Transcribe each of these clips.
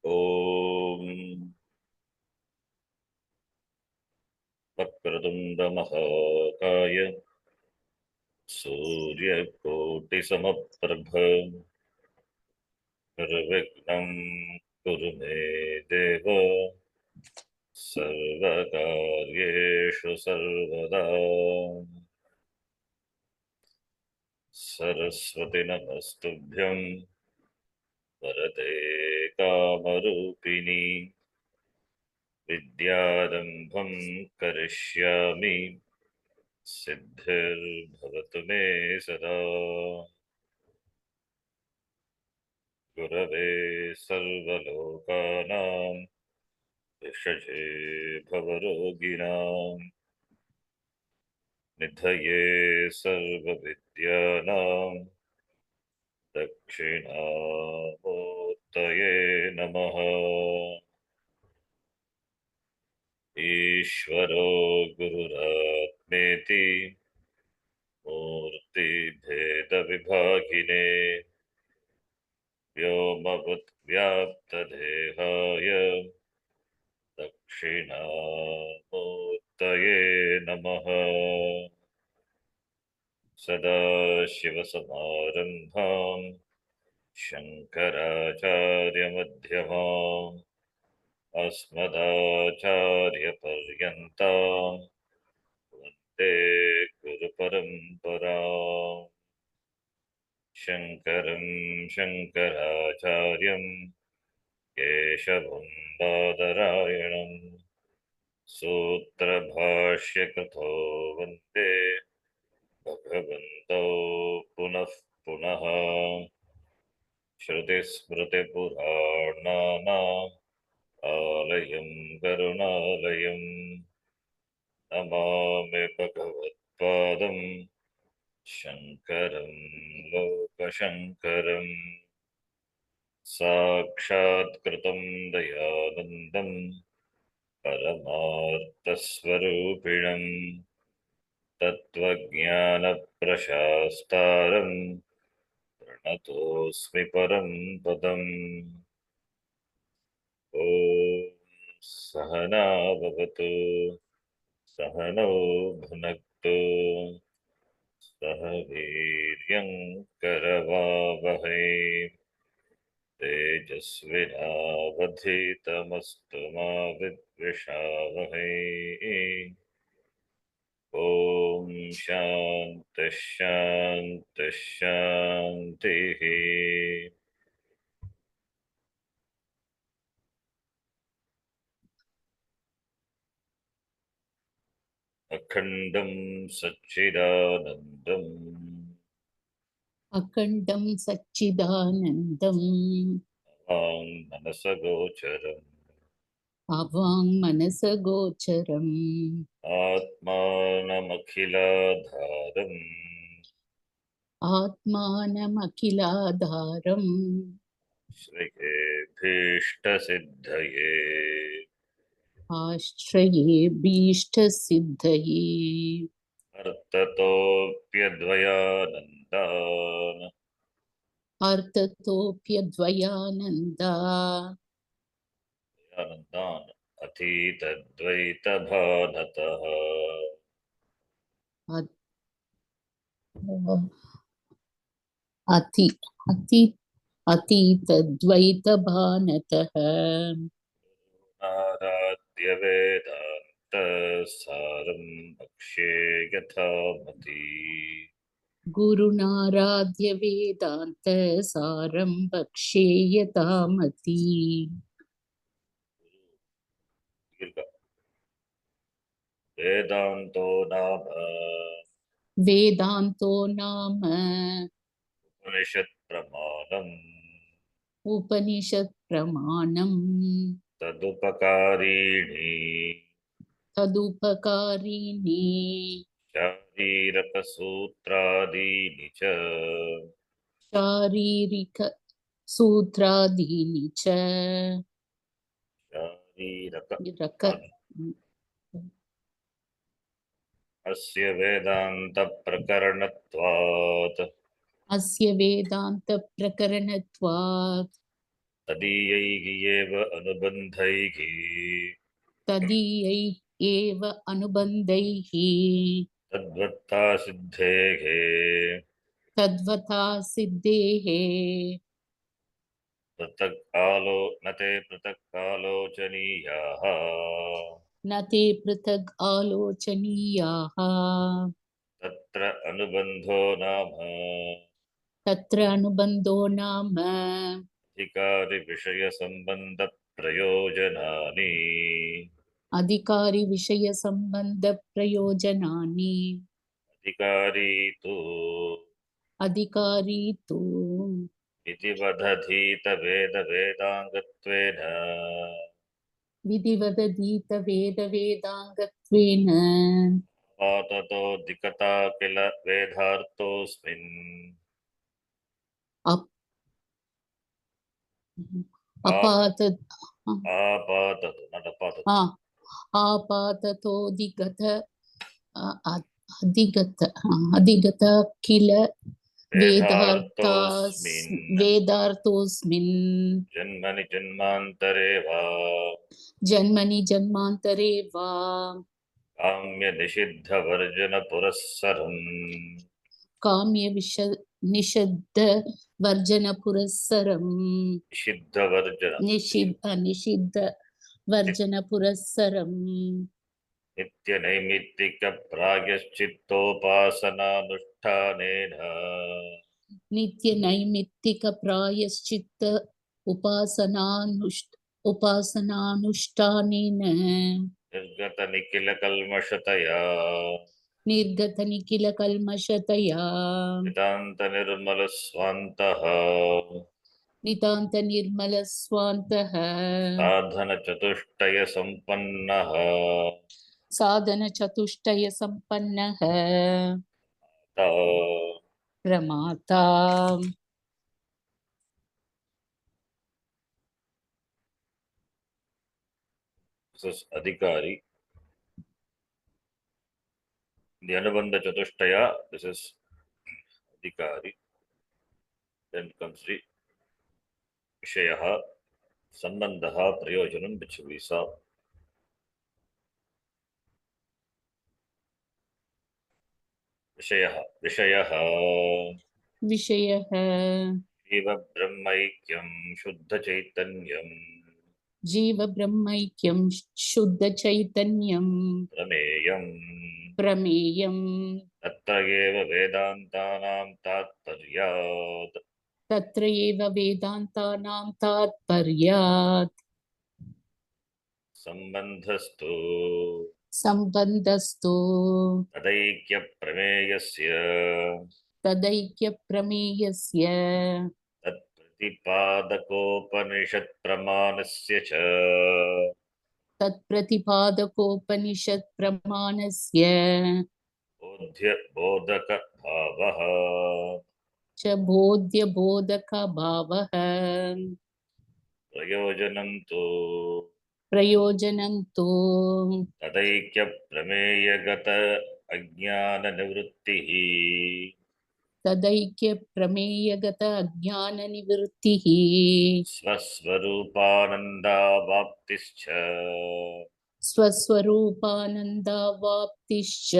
ॐ वक्रतुण्डमहाकाय सूर्यकोटिसमप्रभ निर्विघ्नं कुरु मे देव सर्वकार्येषु सर्वदा। सरस्वती नमस्तुभ्यं वरदे कामरूपिणी विद्यारम्भं करिष्यामि सिद्धिर्भवतु मे सदा। गुरवे सर्वलोकानां विषये भवरोगिणां निधये सर्वविद्यानां दक्षिणामूर्तये नमः। ईश्वरो गुरुरात्मेति मूर्तिभेदविभागिने व्योमवद्व्याप्तदेहाय दक्षिणामूर्तये नमः। सदाशिवसमारम्भां शङ्कराचार्यमध्यमाम् अस्मदाचार्यपर्यन्तां वन्दे गुरुपरम्पराम्। शङ्करं शङ्कराचार्यं केशवं बादरायणं सूत्रभाष्यकृतो वन्दे भगवन्तौ पुनः पुनः। श्रुतिस्मृतिपुराणानाम् आलयं करुणालयं नमामि भगवत्पादं शङ्करं लोकशङ्करम्। साक्षात्कृतं दयानन्दं परमार्थस्वरूपिणं तत्त्वज्ञानप्रशास्तारं प्रणतोऽस्मि परं पदम्। ॐ सहना भवतु सहनौ भुनक्तु सह वीर्यं करवावहै तेजस्विनावधीतमस्तु मा विद्विषावहै। ॐ शान्तिः शान्तिः शान्तिः। अखण्डं सच्चिदानन्दम् अखण्डं सच्चिदानन्दम् मनसगोचरम् अवाङ्मनसगोचरम् आत्मानमखिलाधारम् आत्मानमखिलाधारम् श्रियेभीष्टसिद्धये आश्रये भीष्टसिद्धये अर्थतोऽप्यद्वयानन्दान् अर्थतोऽप्यद्वयानन्दा अतीतद्वैतभानतः अति अति अतीतद्वैतभानतः आराध्य वेदान्तसारं भक्ष्ये यथामति। गुरुनाराध्य वेदान्त सारं भक्ष्ये यथामति। वेदान्तो नाम वेदान्तो नाम उपनिषत् प्रमाणम् उपनिषत् प्रमाणम् तदुपकारीणि तदुपकारिणी शारीरकसूत्रादीनि च शारीरिक सूत्रादीनि च शारीरक रक अस्य वेदान्तप्रकरणत्वात् अस्य वेदान्त प्रकरणत्वात् तदीयैः एव अनुबन्धैः तदीयैः एव अनुबन्धैः तद्वत्ता सिद्धेः तद्वता सिद्धेः पृथक् कालो न ते पृथक् कालोचनीयाः न ते पृथग् आलोचनीयाः तत्र अनुबन्धो नाम तत्र अनुबन्धो नाम अधिकारिविषयसम्बन्धप्रयोजनानि अधिकारिविषयसम्बन्धप्रयोजनानि अधिकारी तु अधिकारी तु इति वदधीतवेदवेदाङ्गत्वेन विधिवदधीतवेदवेदाङ्गत्वेन पाततोऽधिकता किल वेदार्थोऽस्मिन् अप आप अपातत् आपाततु न आ पाततु आपाततोऽधिगत अधिगत अधिगत किल वेदार्थोऽस्मिन् वेदार्थोऽस्मिन् जन्मनि जन्मान्तरे वा जन्मनि जन्मान्तरे वा काम्यनिषिद्धवर्जनपुरःसरम् काम्यविष निषिद्ध वर्जनपुरस्सरम् निषिद्धवर्जन निषिद्ध वर्जनपुरस्सरम् नित्यनैमित्तिकप्रायश्चित्तोपासनानुष्ठानेन नित्यनैमित्तिकप्रायश्चित्त उपासनानुष्ठानेन निर्गतनिखिलकल्मषतया निर्गतनिखिलकल्मषतया वेदान्तनिर्मलस्वान्तः नितान्तनिर्मलस्वान्तः साधनचतुष्टयसम्पन्नः साधनचतुष्टयसम्पन्नः प्रमाता अधिकारी the Anubandha Chatushtaya, this is Adhikari. Then comes the Vishayaha, Sambandhaha, Prayojanam, which we saw. Vishayaha, विषयः Jiva Brahmaikyam, Shuddha Chaitanyam, जीवब्रह्मैक्यं शुद्धचैतन्यं Prameyam, प्रमेयं Tatra eva Vedantanam Tatparyat, तत्र एव वेदान्तानां तात्पर्यात् Sambandhastu, सम्बन्धस्तु Tadaikya Prameyasya, तदैक्यप्रमेयस्य तत्प्रतिपादकोपनिषत्प्रमाणस्य च तत्प्रतिपादकोपनिषत्प्रमाणस्य बोधकभावः च बोध्यबोधकभावः प्रयोजनं तु प्रयोजनं तु तदैक्यप्रमेयगत अज्ञाननिवृत्तिः तदैक्यप्रमेयगत अज्ञाननिवृत्तिः स्वस्वरूपानन्दावाप्तिश्च स्वस्वरूपानन्दावाप्तिश्च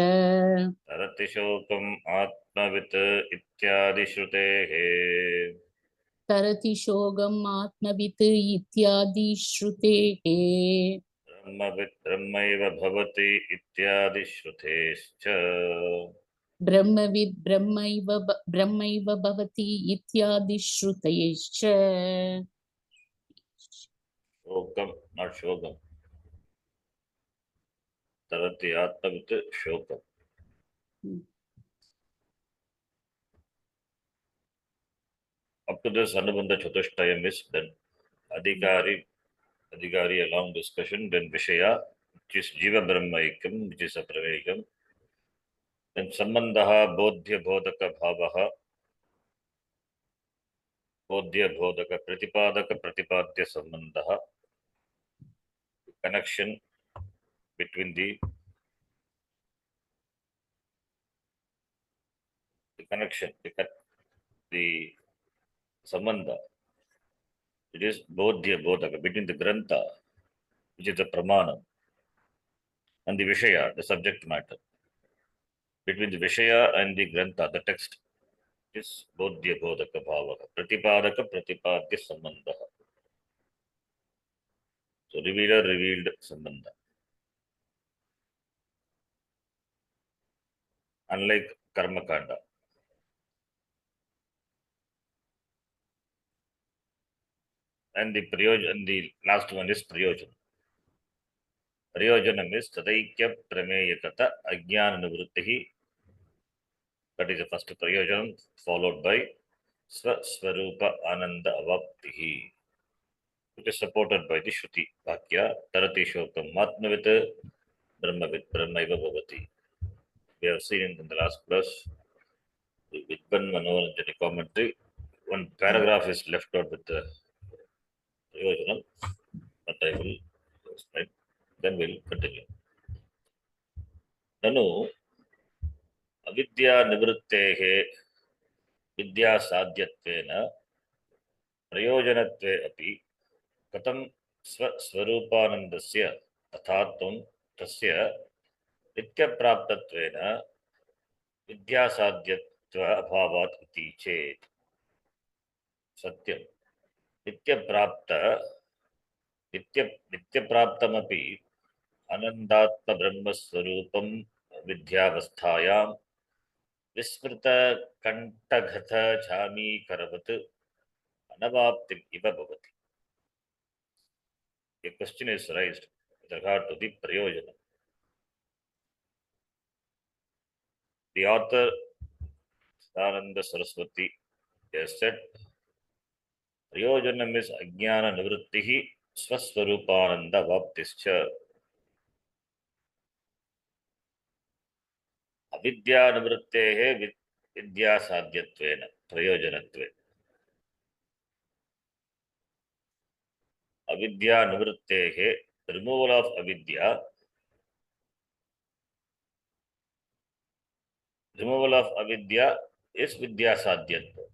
तरति शोकम् आत्मवित् इत्यादिश्रुतेः तरति शोकम् आत्मवित् इत्यादि श्रुतेः ब्रह्मवित् ब्रह्मैव भवति इत्यादिश्रुतेश्च ब्रह्मविद् ब्रह्मैव भवति इत्यादि श्रुतयश्च शोकम not shokam tarati atmavit shokam. Up to this Anubandha Chatushtayam is then Adhikari along discussion, then Vishaya, which is Jiva Brahmaikam, which is a Pravekam, then Sambandaha Bodhya Bodhaka Bhavaha, Bodhya Bodhaka Pratipadaka Pratipadya Sambandaha, connection between the connection, the Sambandha It is bodhya bodhaka between the grantha, which is the pramana, and the vishaya, the subject matter. Between the vishaya and the grantha, the text, is bodhya bodhaka bhavaka, pratipadaka pratipadya sambandha. So revealer revealed sambandha. Unlike karma kanda. And the last one is prayojan. Prayojanam is tadaikya prameyakata ajnana nivrittihi. That is the first prayojanam, followed by Swarupa Ananda Avaptihi, which is supported by the Shruti Vakya, Tarati Shokam Matmavit Brahmavit Brahmaiva Bhavati. We have seen in the last class the Vidban Manoranjani commentary. One paragraph is left out with the Prayojanam, but I will explain. Then we'll continue. Nanu Avidya Nivrittehe Vidya Sadhyatvena Prayojanatve api कथं स्वरूपानन्दस्य तथात्वं तस्य नित्यप्राप्तत्वेन विद्यासाध्यत्व अभावात् इति चेत् सत्यं नित्यप्राप्त नित्यप्राप्तमपि आनन्दात्मब्रह्मस्वरूपं विद्यावस्थायां विस्मृतकण्ठगतछामीकरवत् अनवाप्तिम् इव भवति. A question is raised with regard to the prayojana. The author, Ananda Saraswati, has said, Prayojanam is Ajnana Nivrittihi Swaswarupananda Vaptischa. Avidya Nivrittehe Vidya Sadhyatvena Prayojanatve. Avidya Nivrittehe, removal of Avidya, is Vidya Sadhyatva.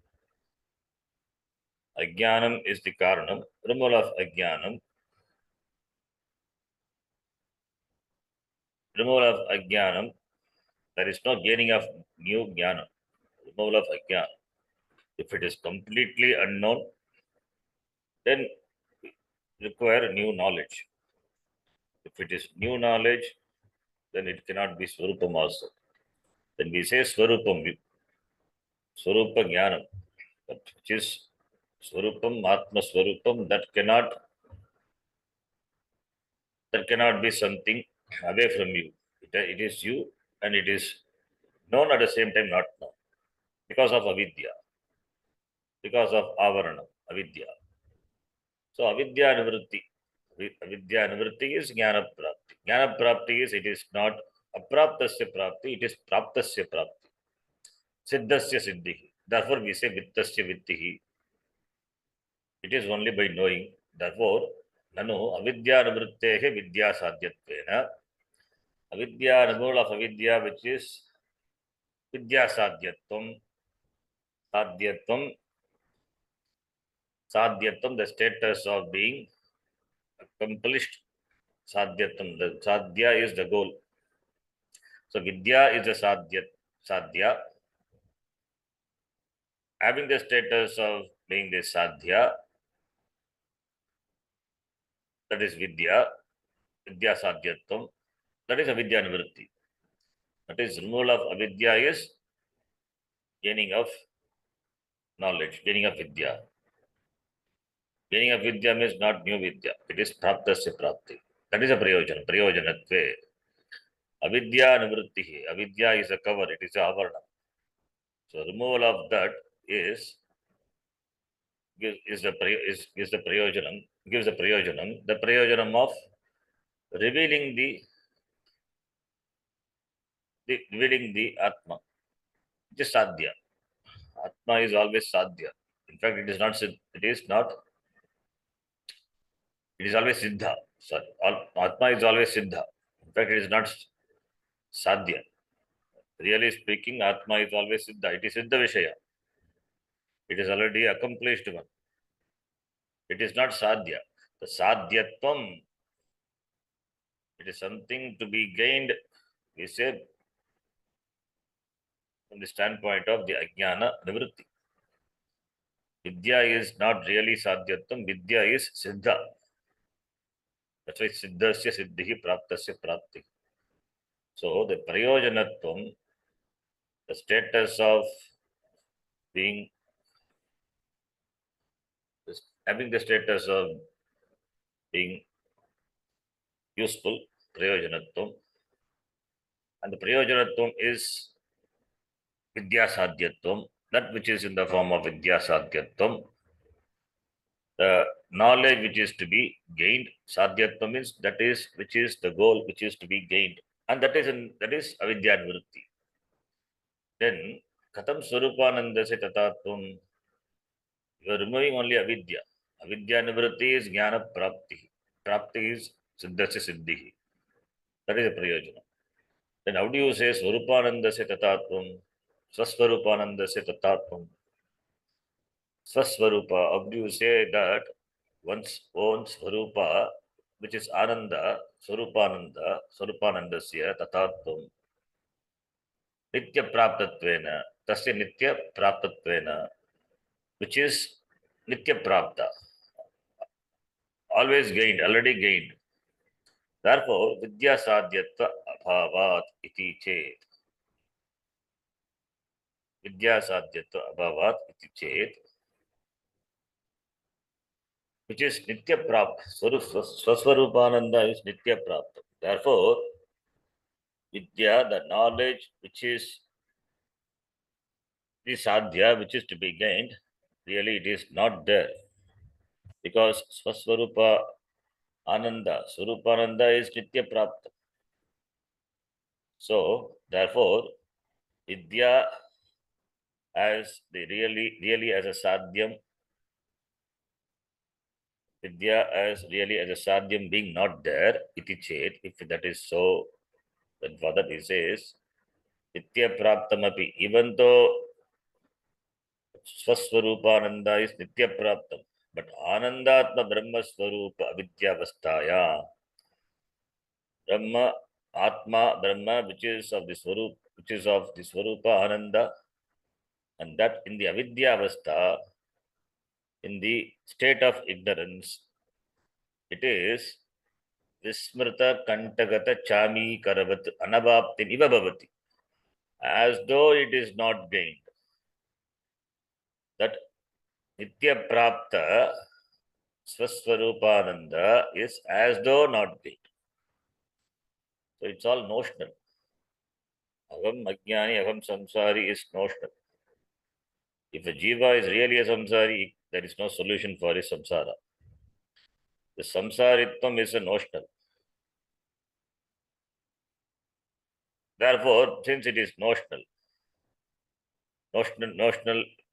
Ajnanam is the Karanam. Removal of Ajnanam. There is no gaining of new Jnana. Removal of Ajnana. If it is completely unknown, then require new knowledge. If it is new knowledge, then it cannot be Swarupam also. Then we say Swarupam, Swarupa Jnanam, which is Swarupam, Atma Swarupam, that cannot be something away from you. It is you, and it is known at the same time not known. Because of avidya, because of avarana, avidya. So avidya nivritti. Avidya nivritti is jnana prapti. Jnana prapti is, it is not apraptasya prapti, it is praptasya prapti. Siddhasya siddhihi. Therefore we say vittasya vittihi. It is only by knowing. Therefore, nanu avidya nivrittehe vidya sadhyatvena. Avidya, removal of avidya, which is vidya sadhyatvam. Sadhyatvam, the status of being accomplished. Sadhyatvam, the sadhya is the goal. So vidya is a sadhya. Having the status of being the sadhya, that is vidya sadhyatvam, that is avidya nivritti. That is, removal of avidya is gaining of knowledge, gaining of vidya. Gaining of vidya means not new vidya, it is praptasya prapti. That is a prayojanatve. Avidya nivrittihi. Avidya is a cover, it is a avarna. So removal of that is the prayojanam, gives the prayojanam of revealing the Atma, which is sadhya. Atma is always sadhya. In fact, it is always siddha. Sorry, Atma is always siddha. In fact, it is not sadhya. Really speaking, Atma is always siddha. It is siddha vishaya. It is already accomplished one. It is not sadhya. The sadhyatvam, it is something to be gained, we say, from the standpoint of the ajnana nivritti. Vidya is not really sadhyatvam, vidya is siddha. That's why siddhasya siddhihi praptasya prapti. So the prayojanatvam, the status of being, having the status of being useful, prayojanatvam, and the prayojanatvam is vidya sadhyatvam, that which is in the form of vidya sadhyatvam. The knowledge which is to be gained, sadhyatvam means that is which is the goal which is to be gained, and that is avidya nivritti. Then katam swarupanandasya tatatvam, you are removing only avidya. Avidya nivritti is jnana prapti. Prapti is siddhasya siddhihi. That is a prayojana. Then how do you say swarupanandasya tatatvam? Swaswarupanandasya tatatvam. Swaswarupa, how do you say that one's own swarupa, which is ananda, swarupananda, swarupanandasya tatatvam, nitya praptatvena, tasya nitya praptatvena, which is nitya prapta, always gained, already gained. Therefore, vidya sadhyatva abhavat iti chet. Vidya sadhyatva abhavat iti chet, which is nitya prapta. Swaswarupananda is nitya prapta. Therefore, vidya, the knowledge which is the sadhya, which is to be gained, really it is not there. Because swaswarupa ananda, swarupananda is nitya prapta. So, therefore, vidya as the really as a sadhyam, vidya as really as a sadhyam being not there, iti chet, if that is so, then further he says, nitya praptamapi, even though swaswarupananda is nitya praptam, but anandatma brahma swarupa avidyavastaya, brahma, atma, brahma, which is of the swarup, which is of the swarupa ananda, and that in the avidyavastha, in the state of ignorance, it is vismrta kantagata chami karavat anabhapti iva bhavati, as though it is not gained. That nitya prapta swaswarupananda is as though not gained. So it's all notional. Aham ajnani, aham samsari is notional. If a jiva is really a samsari, there is no solution for his samsara. The samsaritvam is a notional. Therefore, since it is notional,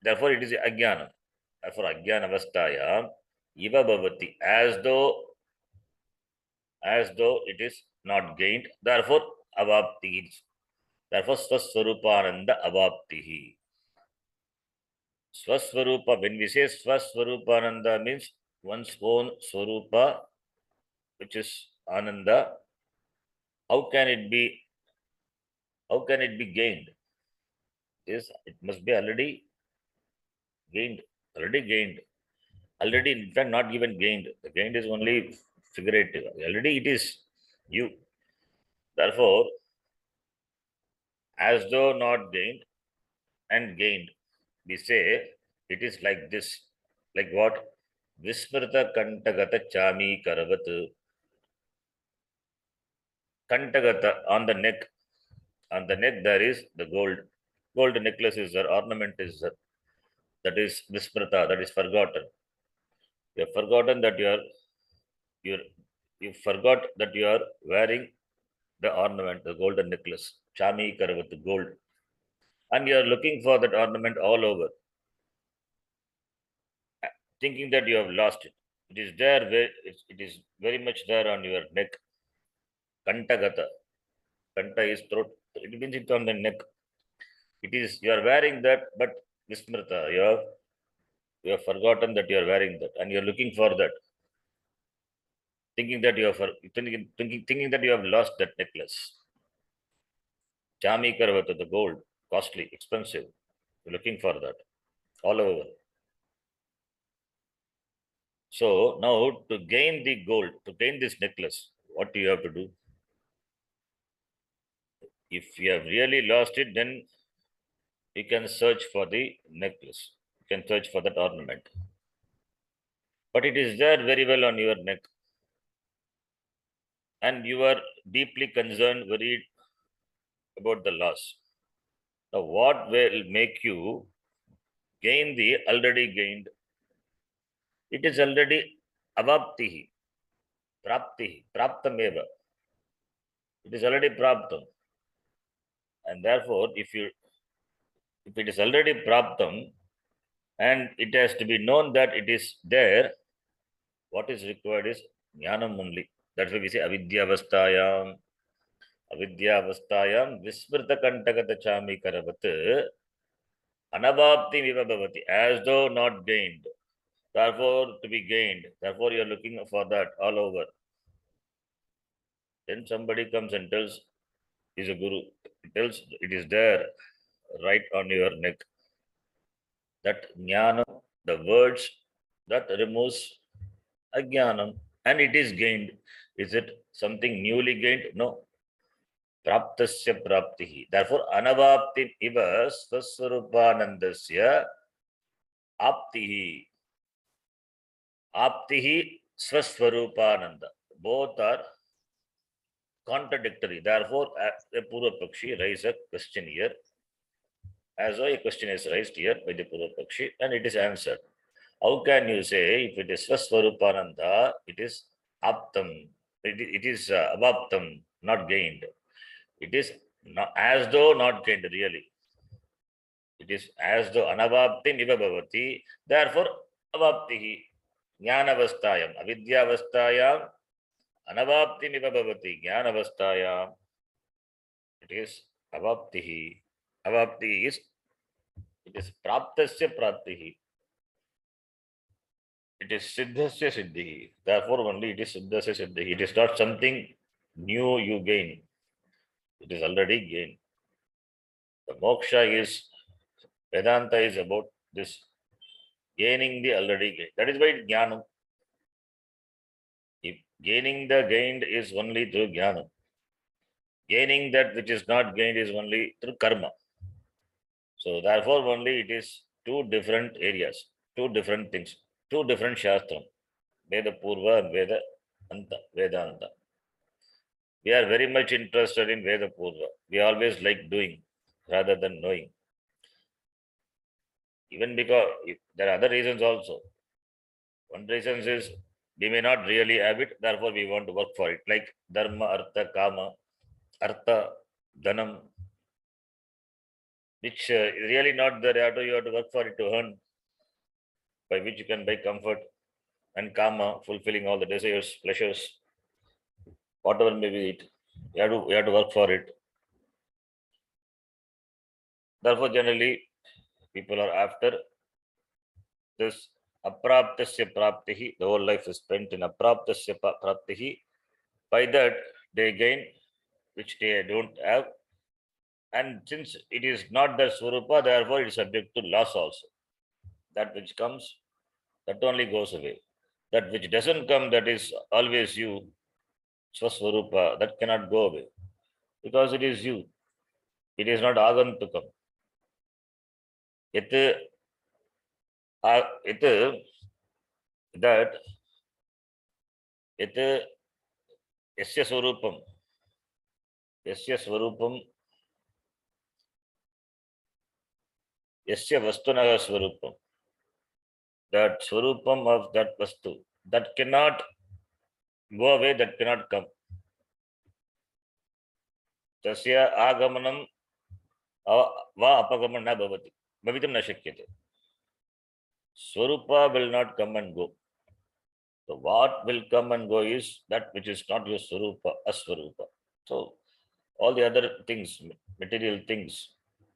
therefore it is ajnana. Therefore, ajnana avasthaya, iva bhavati, as though it is not gained. Therefore, avapti. Therefore, swaswarupananda avaptihi. Swaswarupa, when we say swaswarupananda means one's own swarupa, which is ananda, how can it be gained? Yes, it must be already gained, already in fact not even gained. The gained is only figurative. Already it is you. Therefore, as though not gained and gained, we say it is like this. Like what? Vismrta kantagata chami karavat. Kantagata, on the neck. On the neck there is the gold. Gold necklace is there, ornament is there. That is vismrta, that is forgotten. You have forgotten that you forgot that you are wearing the ornament, the golden necklace, chami karavat, gold. And you are looking for that ornament all over, thinking that you have lost it. It is there, it is very much there on your neck. Kantagata. Kanta is throat. It means it's on the neck. It is, you are wearing that, but vismrta, You have forgotten that you are wearing that, and you are looking for that, thinking that you have thinking that you have lost that necklace. Chami Karavata, the gold, costly, expensive. You're looking for that all over. So now to gain the gold, to gain this necklace, what do you have to do? If you have really lost it, then you can search for the necklace. You can search for that ornament. But it is there very well on your neck. And you are deeply concerned, worried about the loss. Now, what will make you gain the already gained? It is already avaptihi, praptihi, praptameva. It is already praptam. And therefore, if it is already praptam, and it has to be known that it is there, what is required is jnanam only. That's why we say avidyavastayam, avidyavastayam vismrta kantakata chami karavat anavapti vivabhavati, as though not gained. Therefore, to be gained. Therefore, you are looking for that all over. Then somebody comes and tells, he's a guru. He tells it is there, right on your neck. That jnanam, the words, that removes ajnanam, and it is gained. Is it something newly gained? No. Praptasya praptihi. Therefore, anavapti iva swaswarupanandasya aptihi. Aptihi swaswarupananda. Both are contradictory. Therefore, the Purva Pakshi raise a question here. As a question is raised here by the Purva Pakshi, and it is answered. How can you say if it is Swaswarupananda, it is aptam, it is avaptam, not gained? It is not, as though not gained, really. It is as though anavapti nivabhavati, therefore avaptihi, jnanavastayam, avidyavastayam, anavapti nivabhavati, jnanavastayam. It is avaptihi. Avapti is, it is praptasya praptihi. It is siddhasya siddhi. Therefore, only it is siddhasya siddhi. It is not something new you gain. It is already gained. The moksha is, Vedanta is about this, gaining the already gained. That is why jnanam. If gaining the gained is only through jnanam, gaining that which is not gained is only through karma. So therefore, only it is two different areas, two different things, two different shastram, Veda Purva and Veda Anta, Vedanta. We are very much interested in Veda Purva. We always like doing rather than knowing. Even because there are other reasons also. One reason is we may not really have it, therefore we want to work for it. Like Dharma, Artha, Kama, Artha, Dhanam, which really not there. You have to work for it to earn, by which you can buy comfort, and Kama, fulfilling all the desires, pleasures, whatever may be it. You have to work for it. Therefore, generally, people are after this apraptasya praptihi. The whole life is spent in apraptasya praptihi. By that, they gain which they don't have. And since it is not their swarupa, therefore it is subject to loss also. That which comes, that only goes away. That which doesn't come, that is always you, swaswarupa, that cannot go away. Because it is you. It is not agantukam. It that yasya swarupam, yasya swarupam, yasya vastunaha swarupam, that swarupam of that vastu, that cannot go away, that cannot come. Tasya agamanam va apagaman na bhavati, bhavitam na shakyate. Swarupa will not come and go. So what will come and go is that which is not your swarupa, aswarupa. So all the other things, material things,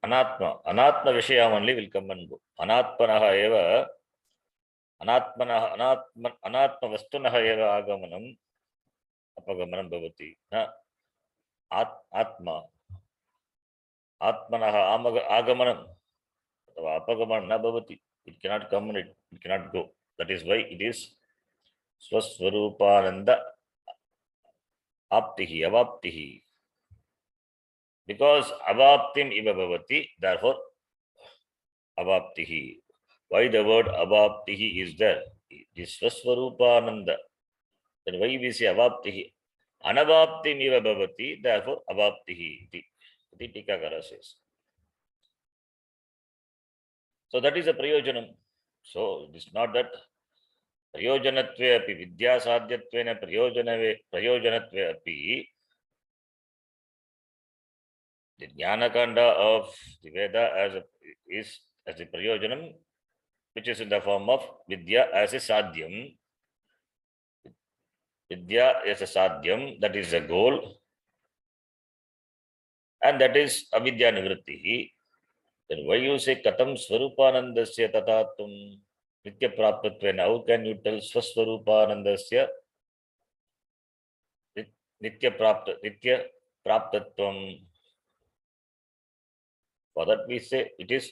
anatma vishaya only will come and go. Anatmanaha eva अनात्मवस्तुनः एव आगमनम् अपगमनं भवति न आत्मा आत्मनः आगमनम् अथवा अपगमनं न भवति. It cannot come and it cannot go. That is why it is swaswarupananda aptihi avaptihi. Because avaptim iva bhavati, therefore avaptihi. Why the word avaptihi is there? It is swaswarupananda. Then why we say avaptihi? Anavaptim iva bhavati, therefore avaptihi. The Tikakara says. So that is a prayojanam. So it is not that प्रयोजनत्वे अपि विद्यासाध्यत्वेन प्रयोजनत्वे अपि the Jnanakanda of the Veda is as the prayojanam, which is in the form of vidya as a sadhyam. Vidya as a sadhyam, that is a goal, and that is avidya nivritti. Then why you say katam swarupanandasya tatatum nitya praptatvena? How can you tell swaswarupanandasya nitya praptatvam? For that we say it is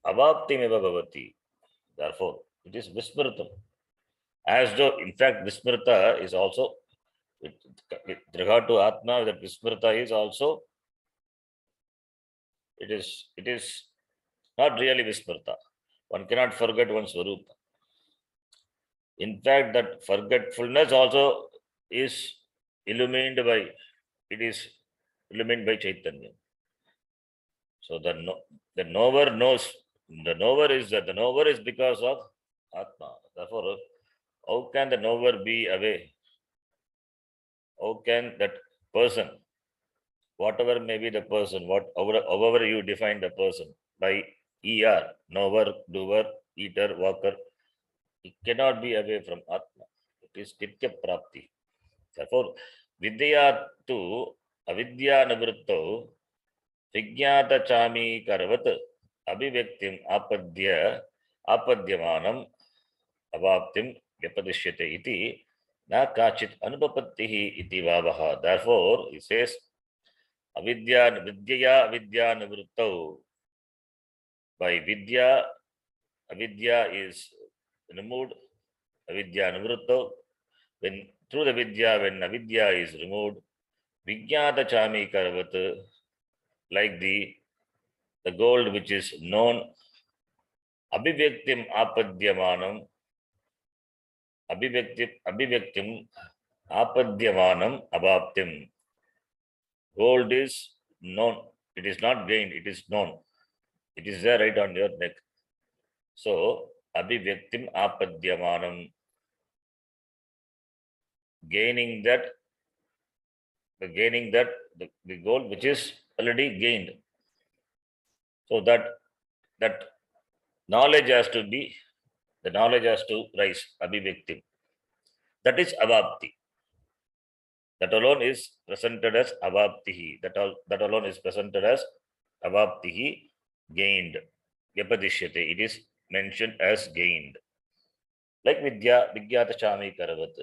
avaptimeva bhavati. Therefore, it is vismritam. As though, in fact, vismrita is also, with regard to Atma, that vismrita is also, it is not really vismrita. One cannot forget one's swarupa. In fact, that forgetfulness also is illumined by, it is illumined by Chaitanya. So the knower knows, the knower is because of Atma. Therefore, how can the knower be away? How can that person, whatever may be the person, however you define the person, by ER, knower, doer, eater, walker, it cannot be away from Atma. It is Nitya Prapti. Therefore, Vidya tu avidya navritto Vigyata chami karvat abhivyaktim apadyamanam avaptim vyapadishyate iti na kachit anupapattihi iti vavaha. Therefore, he says, avidya nivrittau. By vidya, avidya is removed, avidya nivrittau. When through the vidya, when avidya is removed, vigyata chami karvat, like the gold which is known, abhivyaktim apadyamanam, abhivyaktim apadyamanam abhaptim. Gold is known, it is not gained, it is known. It is there right on your neck. So, abhivyaktim apadyamanam, gaining that, the gold which is already gained. So that knowledge has to be, the knowledge has to rise, abhivyaktim. That is avapti. That alone is presented as avaptihi. That alone is presented as avaptihi, gained. Vyapadishyate. It is mentioned as gained. Like vidya, vigyata chami karavat.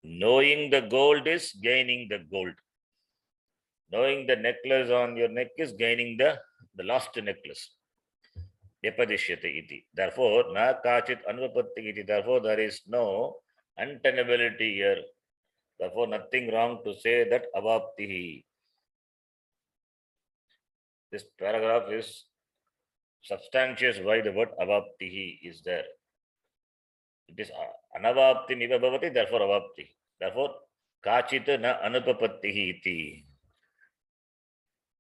Knowing the gold is gaining the gold. Knowing the necklace on your neck is gaining the last necklace. Vyapadishyate iti. Therefore, na kachit anupatti iti. Therefore, there is no untenability here. Therefore, nothing wrong to say that avaptihi. This paragraph is substantiates why the word avaptihi is there. It is anavaptim iva bhavati, therefore avapti. Therefore, kachit na anupapattihi iti.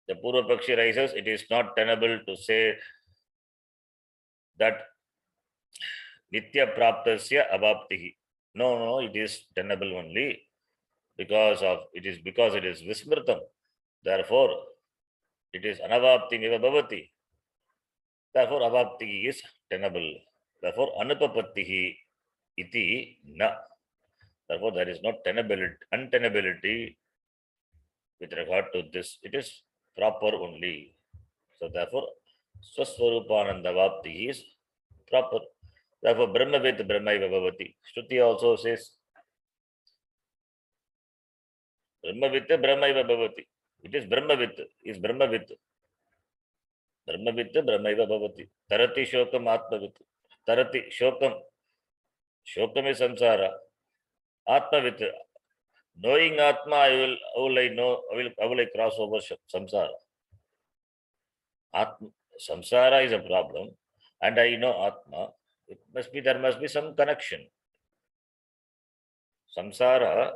The Purva Pakshi rises, it is not tenable to say that nitya praptasya avaptihi. No, it is tenable only because it is vismritam. Therefore, it is anavaptim iva bhavati. Therefore, avaptihi is tenable. Therefore, anupapattihi iti na. Therefore, there is no untenability with regard to this. It is proper only. So, therefore, swaswarupananda vaptihi is proper. Therefore, Brahmavid Brahmaiva Bhavati. Shruti also says, Brahmavid Brahmaiva Bhavati. It is Brahmavid, is Brahmavid. Brahmavid Brahmaiva Bhavati. Tarati Shokam Atmavid. Tarati Shokam. Shokam is samsara. Atmavid. Knowing Atma, I will cross over samsara. Atma, samsara is a problem, and I know Atma. There must be some connection. Samsara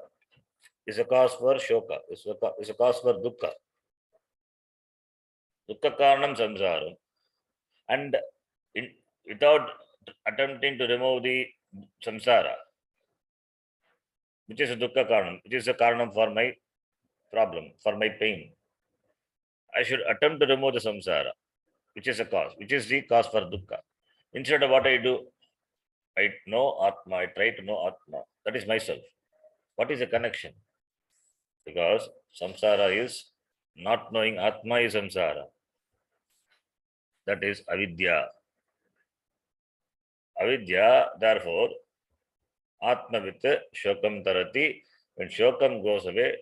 is a cause for shoka, is a cause for dukkha. Dukkha karanam samsara. And without attempting to remove the samsara, which is a dukkha karanam, which is a karanam for my problem, for my pain, I should attempt to remove the samsara, which is a cause, which is the cause for dukkha. Instead of what I do, I know Atma, I try to know Atma. That is myself. What is the connection? Because samsara is not knowing Atma is samsara. That is avidya. Avidya, therefore, Atmavit shokam tarati. When shokam goes away,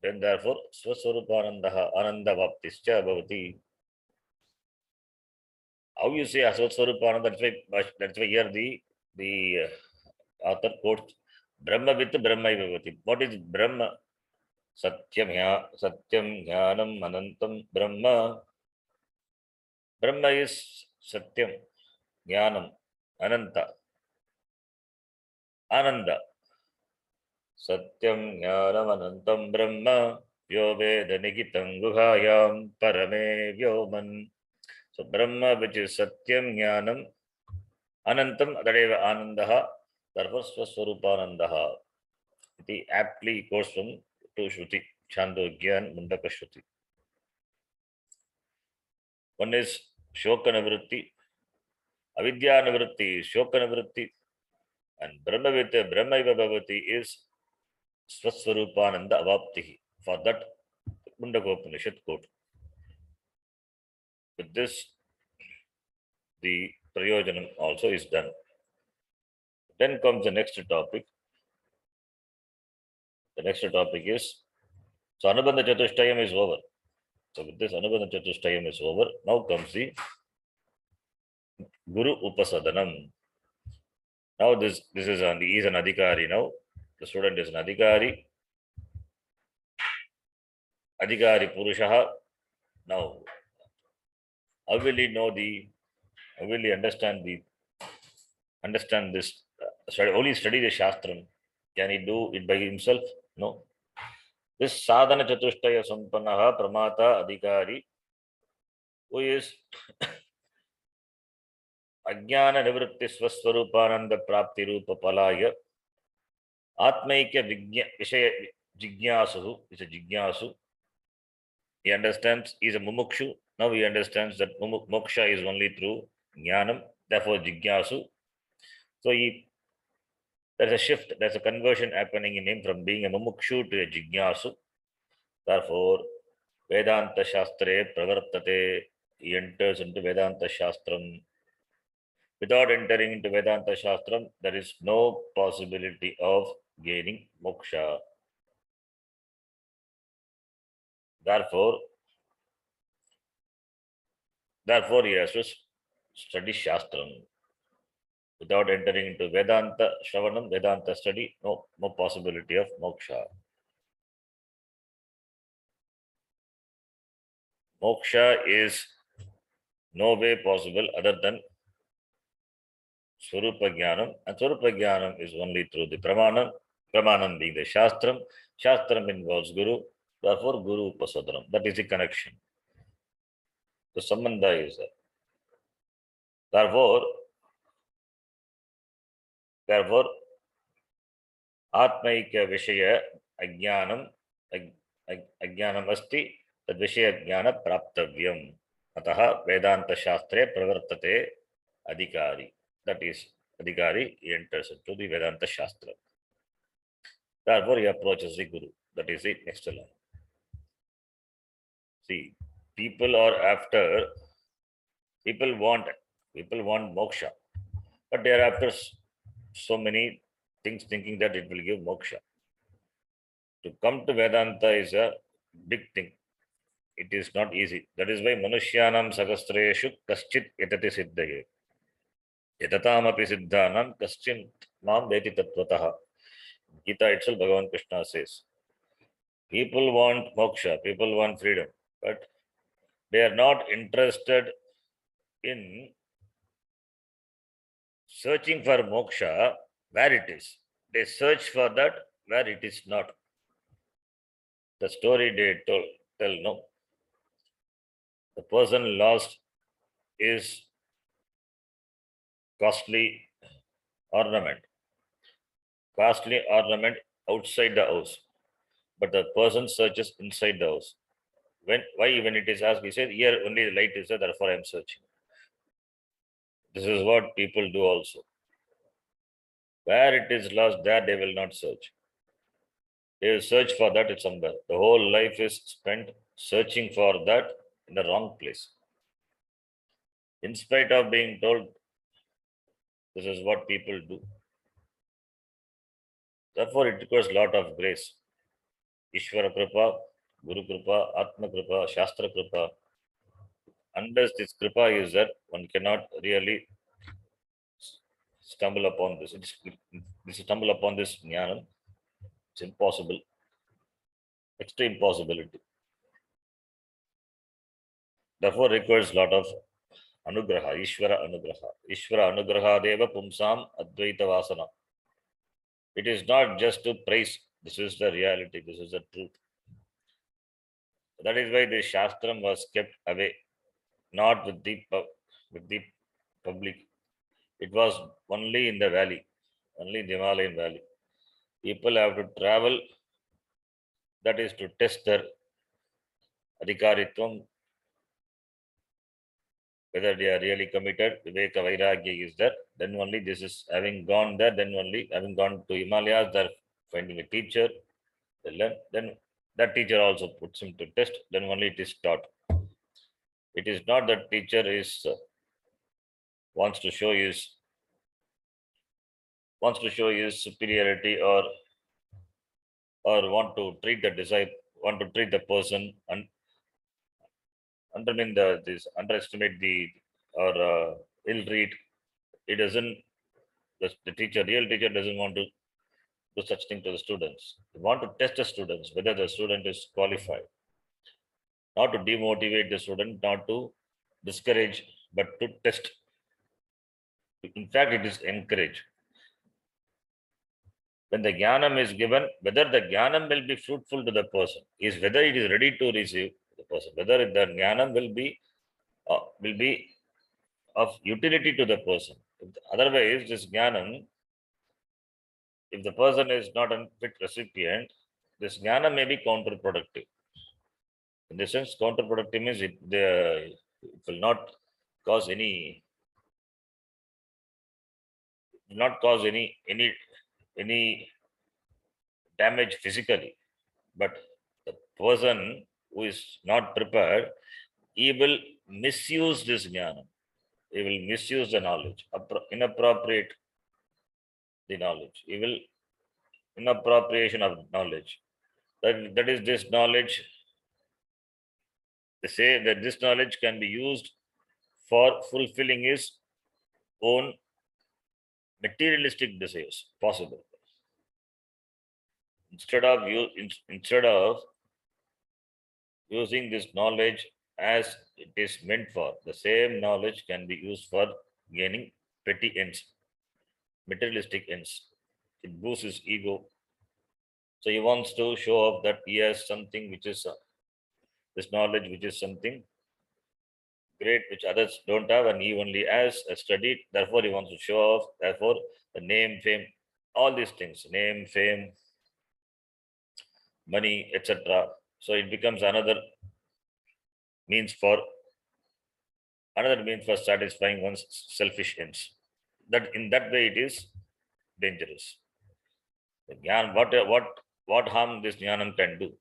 then therefore Swaswarupanandaha Ananda Bhaptischa Bhavati. How you say Swaswarupananda? That's why here the author quotes Brahma with Brahma Bhavati. What is Brahma? Satyam Jnanam Anantam Brahma. Brahma is Satyam, Jnanam, Ananta, Ananda. Satyam Jnanam Anantam Brahma. Yo Veda Nikitam Guhayam Parame Vyoman. So Brahma, which is Satyam Jnanam Anantam, Tadeva Anandaha, therefore Swaswarupanandaha. It aptly goes from two Shruti, Chandogya and Mundaka Shruti. One is Shoka Nivritti, Avidya Nivritti is Shoka Nivritti, and Brahmavita Brahmaiva Bhavati is Swaswarupananda Avaptihi. For that, Mundakopanishad quote. With this, the Prayojanam also is done. Then comes the next topic. The next topic is, so Anubandha Chatushtayam is over. So with this Anubandha Chatushtayam is over. Now comes the Guru Upasadanam. Now this is he is an Adhikari now. The student is an Adhikari. Adhikari Purushaha. Now, how will he know how will he understand this, only study the Shastram? Can he do it by himself? No. This Sadhana Chatushtaya Sampannaha Pramata Adhikari, who is Ajnana Nivritti Swaswarupananda Prapti Rupa Palaya Atmaikya Vishaya Jignasu is a Jignasu. He understands, he is a Mumukshu. Now he understands that moksha is only through Jnanam, therefore Jignasu. So there's a shift, there's a conversion happening in him from being a Mumukshu to a Jignasu. Therefore, Vedanta Shastre Pravartate, he enters into Vedanta Shastram. Without entering into Vedanta Shastram, there is no possibility of gaining moksha. Therefore, he has to study Shastram. Without entering into Vedanta Shravanam, Vedanta study, no possibility of moksha. Moksha is no way possible other than Swarupa Jnanam, and Swarupa Jnanam is only through the Pramanam, Pramanam being the Shastram. Shastram involves Guru, therefore Guru Upasadanam. That is the connection. The Sambandha is there. Therefore, Atmaikya Vishaya Ajnanam Asti, Tad Vishaya Jnana Praptavyam. Ataha Vedanta Shastre Pravartate Adhikari. That is, Adhikari enters into the Vedanta Shastra. Therefore, he approaches the Guru. That is the next line. See, people want moksha. But they are after so many things, thinking that it will give moksha. To come to Vedanta is a big thing. It is not easy. That is why Manushyanam Sagastreshu Kaschit Yatati Siddhaye. Yatataamapi Siddhanam Kaschin Mam Veti Tattvataha. Gita itself, Bhagavan Krishna says, people want moksha, people want freedom, but they are not interested in searching for moksha where it is. They search for that where it is not. The story they tell no. The person lost his costly ornament, costly ornament outside the house, but the person searches inside the house. When it is asked, he said, "Here only the light is there, therefore I am searching." This is what people do also. Where it is lost, there they will not search. They will search for that somewhere. The whole life is spent searching for that in the wrong place. In spite of being told, this is what people do. Therefore, it requires a lot of grace. Ishvara Kripa, Guru Kripa, Atma Kripa, Shastra Kripa. Unless this Kripa is there, one cannot really stumble upon this. Stumble upon this jnana. It's impossible. Extreme possibility. Therefore, requires a lot of anugraha, Ishvara anugraha. Ishvara anugraha deva pumsam advaita vasana. It is not just to praise. This is the reality. This is the truth. That is why the Shastram was kept away, not with the public. It was only in the valley, only in the Himalayan valley. People have to travel. That is to test their adhikaritvam, whether they are really committed. Viveka Vairagya is there. Then only this is having gone there. Then only having gone to Himalayas, they're finding a teacher. They learn. Then that teacher also puts him to test. Then only it is taught. It is not that teacher is wants to show his superiority or want to treat the person and undermine this underestimate the or ill treat. It doesn't. The teacher, real teacher, doesn't want to do such thing to the students. They want to test the students whether the student is qualified, not to demotivate the student, not to discourage, but to test. In fact, it is encouraged. When the jnanam is given, whether the jnanam will be fruitful to the person, is whether it is ready to receive the person, whether the jnanam will be of utility to the person. Otherwise, this jnanam, if the person is not a fit recipient, this jnana may be counterproductive. In the sense, counterproductive means it will not cause any any damage physically, but the person who is not prepared, he will misuse this jnana. He will misuse the knowledge, inappropriate the knowledge. He will inappropriation of knowledge. That is this knowledge. They say that this knowledge can be used for fulfilling his own materialistic desires. Possible. Instead of using this knowledge as it is meant for, the same knowledge can be used for gaining petty ends, materialistic ends. It boosts his ego. So he wants to show off that he has something which is this knowledge, which is something great, which others don't have, and he only has studied. Therefore, he wants to show off. Therefore, the name, fame, all these things, name, fame, money, etc. So it becomes means for another means for satisfying one's selfish ends. That in that way it is dangerous. The jnana, what harm this jnanam can do?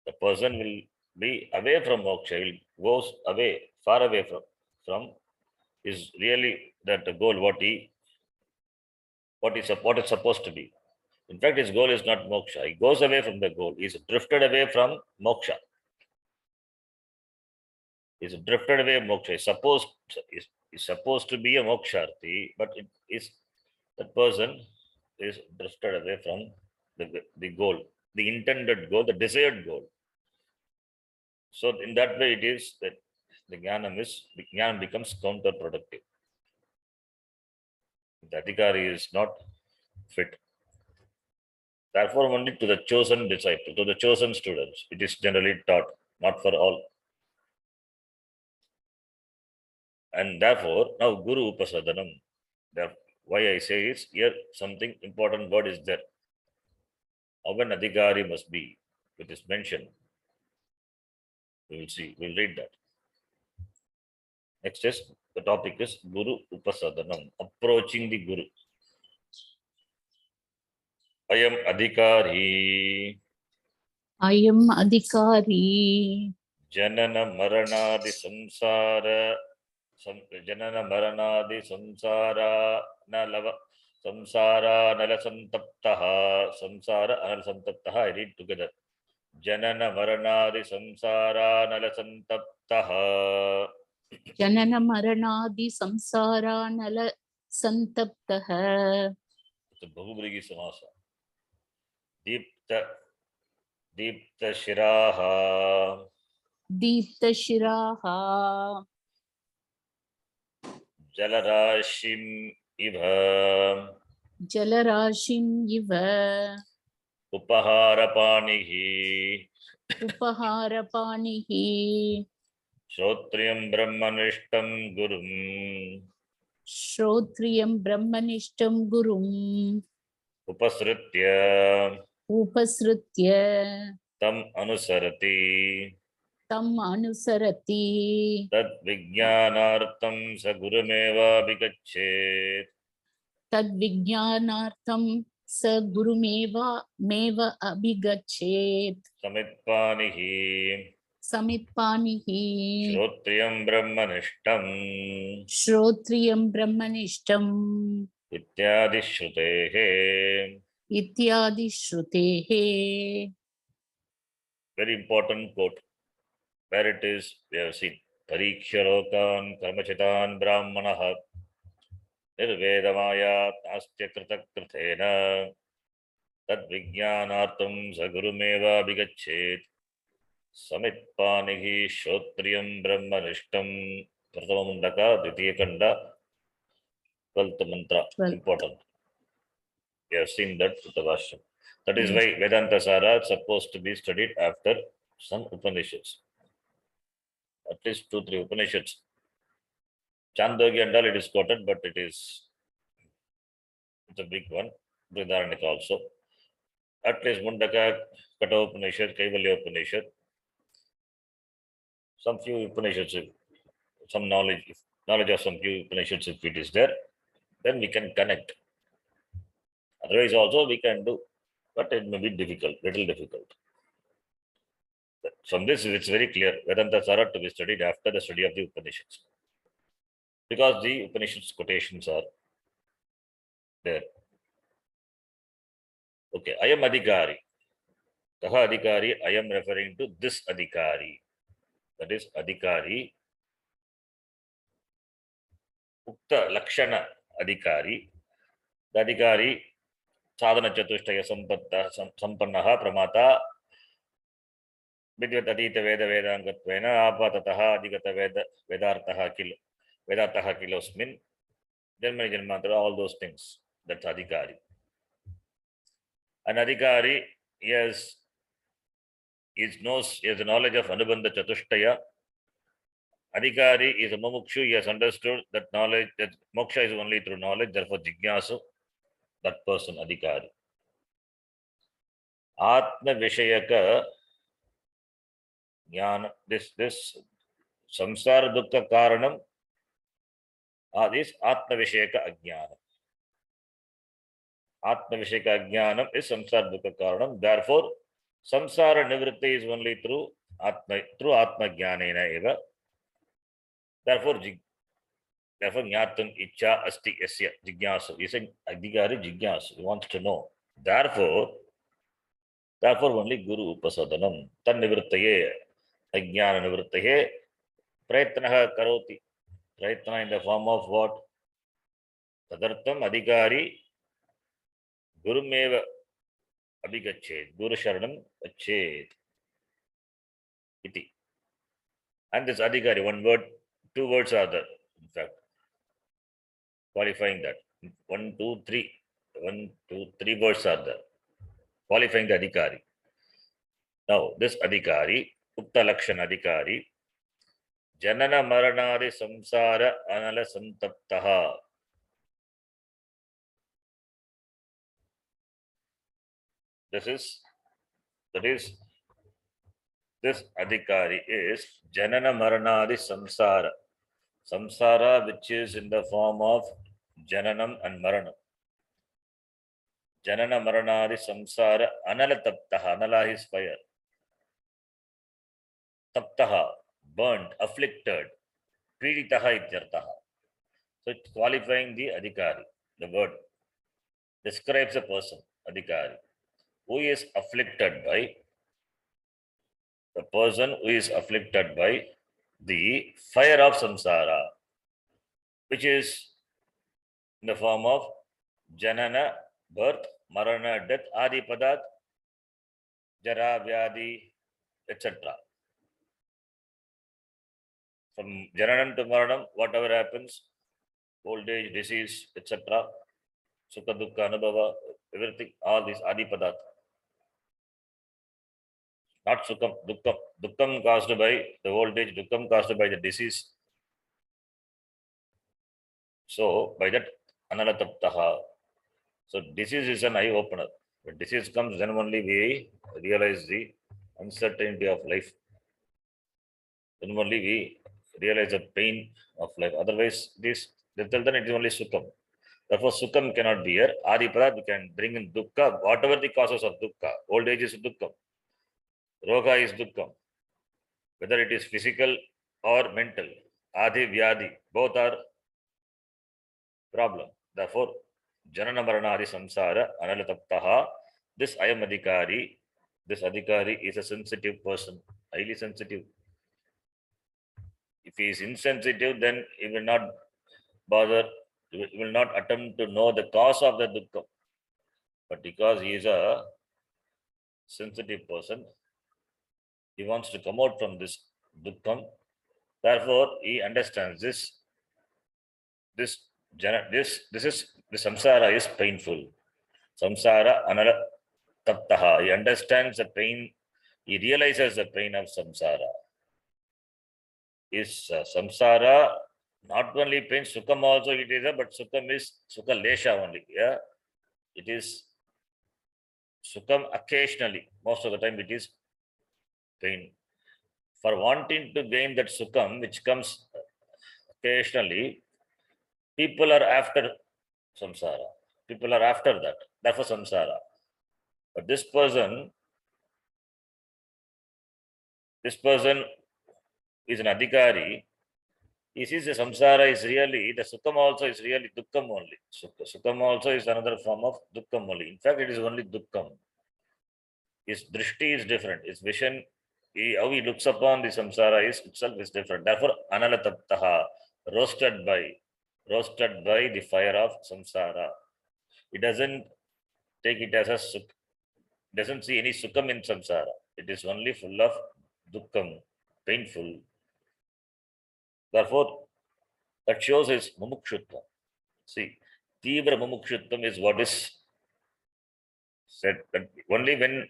The person will be away from moksha, will goes away, far away from is really that the goal, what is supposed to be. In fact, his goal is not moksha. He goes away from the goal. He's drifted away from moksha. He's drifted away from moksha. He's supposed to be a moksharthi, but it is that person is drifted away from the goal, the intended goal, the desired goal. So in that way, it is that the jnana becomes counterproductive. The adhikari is not fit. Therefore, only to the chosen disciple, to the chosen students, it is generally taught, not for all. And therefore, now Guru Upasadanam. Why I say is here something important word is there. How an adhikari must be, which is mentioned. We will see. We'll read that. Next is the topic is Guru Upasadanam, approaching the Guru. Ayam adhikari. Ayam adhikari. Janana maranadi samsara. Janana maranadi samsara nalava. Samsara nalasantaptaha. Samsara analasantaptaha. I read together. Janana maranadi samsara nalasantaptaha. Janana maranadi samsara nalasantaptaha. It's a Bahubhrigi Samasa. Deepta Shiraha. Deepta Shiraha. Jalarashim Iva. Jalarashim Iva. Upaharapanihi. Upaharapanihi. Shrotriyam Brahmanishtam Gurum. Shrotriyam Brahmanishtam Gurum. Upasritya. Upasritya. Tam Anusarati. Tam Anusarati. Tad Vijnanartam Sagurumeva Bigachet. Tad Vijnanartam sa Gurumeva meva abhigachet. Samitpanihi. Samitpanihi. Shrotriyam Brahmanishtam. Shrotriyam Brahmanishtam. Ityadi Shrutehe. Ityadi Shrutehe. Very important quote. Where it is, we have seen. Parikshalokan karmachitan brahmanaha. Nirvedamaya astya kritakritena. Tad vijnanartam sagurumeva bigachet. Samitpanihi shrotriyam brahmanishtam. Prathama Mundaka, Dvitiya Kanda, 12th mantra. 12th. Important. We have seen that with the Vashyam. That is why Vedantasara is supposed to be studied after some Upanishads. At least 2-3 Upanishads. Chandogya and all it is quoted, but it's a big one. Brihadaranyaka also. At least Mundaka, Kata Upanishad, Kaivalya Upanishad. Some few Upanishads, some knowledge of some few Upanishads, if it is there, then we can connect. Otherwise also we can do, but it may be difficult, little difficult. From this, it's very clear, Vedantasara to be studied after the study of the Upanishads. Because the Upanishads quotations are there. Okay, I am adhikari. Kaha adhikari, I am referring to this adhikari. That is adhikari. Ukta lakshana adhikari. The adhikari, sadhana chatushtaya sampannaha pramata. Vidvatadita Veda Vedangatvena Apatataha Adhigata Vedartaha Kilosmin. Janmani Janmantara, all those things. That's adhikari. An adhikari he has the knowledge of Anubandha Chatushtaya. Adhikari is a mumukshu, he has understood that knowledge, that moksha is only through knowledge, therefore jignasu, that person adhikari. Atma Vishayaka Jnana, this samsara dukkha karanam, this Atma Vishayaka Ajnana. Atma Vishayaka Ajnanam is samsara dukkha karanam. Therefore, samsara nivritti is only through Atma Jnanena eva. Therefore, Therefore, Jnatum Icha Asti Yasya Jignasu. He said, Adhikari Jignasu. He wants to know. Therefore, only Guru Upasadanam. Tan Nivrittaye, Ajnana Nivrittaye, Prayatnaha Karoti. Prayatna in the form of what? Tadartham Adhikari Gurumeva Abhigachet. Guru Sharanam Achet. Iti. And this Adhikari, one word, two words are there, in fact, qualifying that. 1, 2, 3. 1, 2, 3 words are there, qualifying the Adhikari. Now, this Adhikari, Ukta Lakshan Adhikari, Janana Maranadi Samsara Anala Santaptaha. This Adhikari is Janana Maranadi Samsara. Samsara, which is in the form of Jananam and Maranam. Janana Maranadi Samsara Anala Taptaha. Anala is fire. Taptaha, burnt, afflicted. Piditaha ityartaha. So it's qualifying the Adhikari. The word describes a person, Adhikari, who is afflicted by the person who is afflicted by the fire of samsara, which is in the form of janana, birth, marana, death, adi padat, jara, vyadi, etc. From jananam to maranam, whatever happens, old age, disease, etc., sukha, dukkha, anubhava, everything, all these adi padat. Not sukham, dukkam. Dukkam caused by the old age, dukkam caused by the disease. So, by that, analataptaha. So, disease is an eye opener. When disease comes, then only we realize the uncertainty of life. Then only we realize the pain of life. Otherwise, till then it is only sukham. Therefore, sukham cannot be here. Adipada, we can bring in dukkha, whatever the causes of dukkha. Old age is dukkam. Roga is dukkam. Whether it is physical or mental. Adi, vyadi, both are problem. Therefore, Janana Maranadi Samsara Analataptaha, this Ayamadhikari, this Adhikari is a sensitive person, highly sensitive. If he is insensitive, then he will not bother, he will not attempt to know the cause of the dukkha. But because he is a sensitive person, he wants to come out from this dukkham. Therefore, he understands this samsara is painful. Samsara anala taptaha. He understands the pain. He realizes the pain of samsara. Is samsara not only pain, sukham also it is, but sukham is sukha lesha only. Yeah, it is sukham occasionally. Most of the time it is pain. For wanting to gain that sukham, which comes occasionally, people are after samsara. People are after that. Therefore, samsara. But this person is an adhikari. He sees the samsara is really, the sukham also is really dukkham only. Sukham also is another form of dukkham only. In fact, it is only dukkham. His drishti is different. His vision, how he looks upon the samsara is itself is different. Therefore, analataptaha, roasted by the fire of samsara. He doesn't take it as a sukh, doesn't see any sukham in samsara. It is only full of dukkham, painful. Therefore, that shows his mumukshutva. See, Tivra mumukshutvam is what is said that only when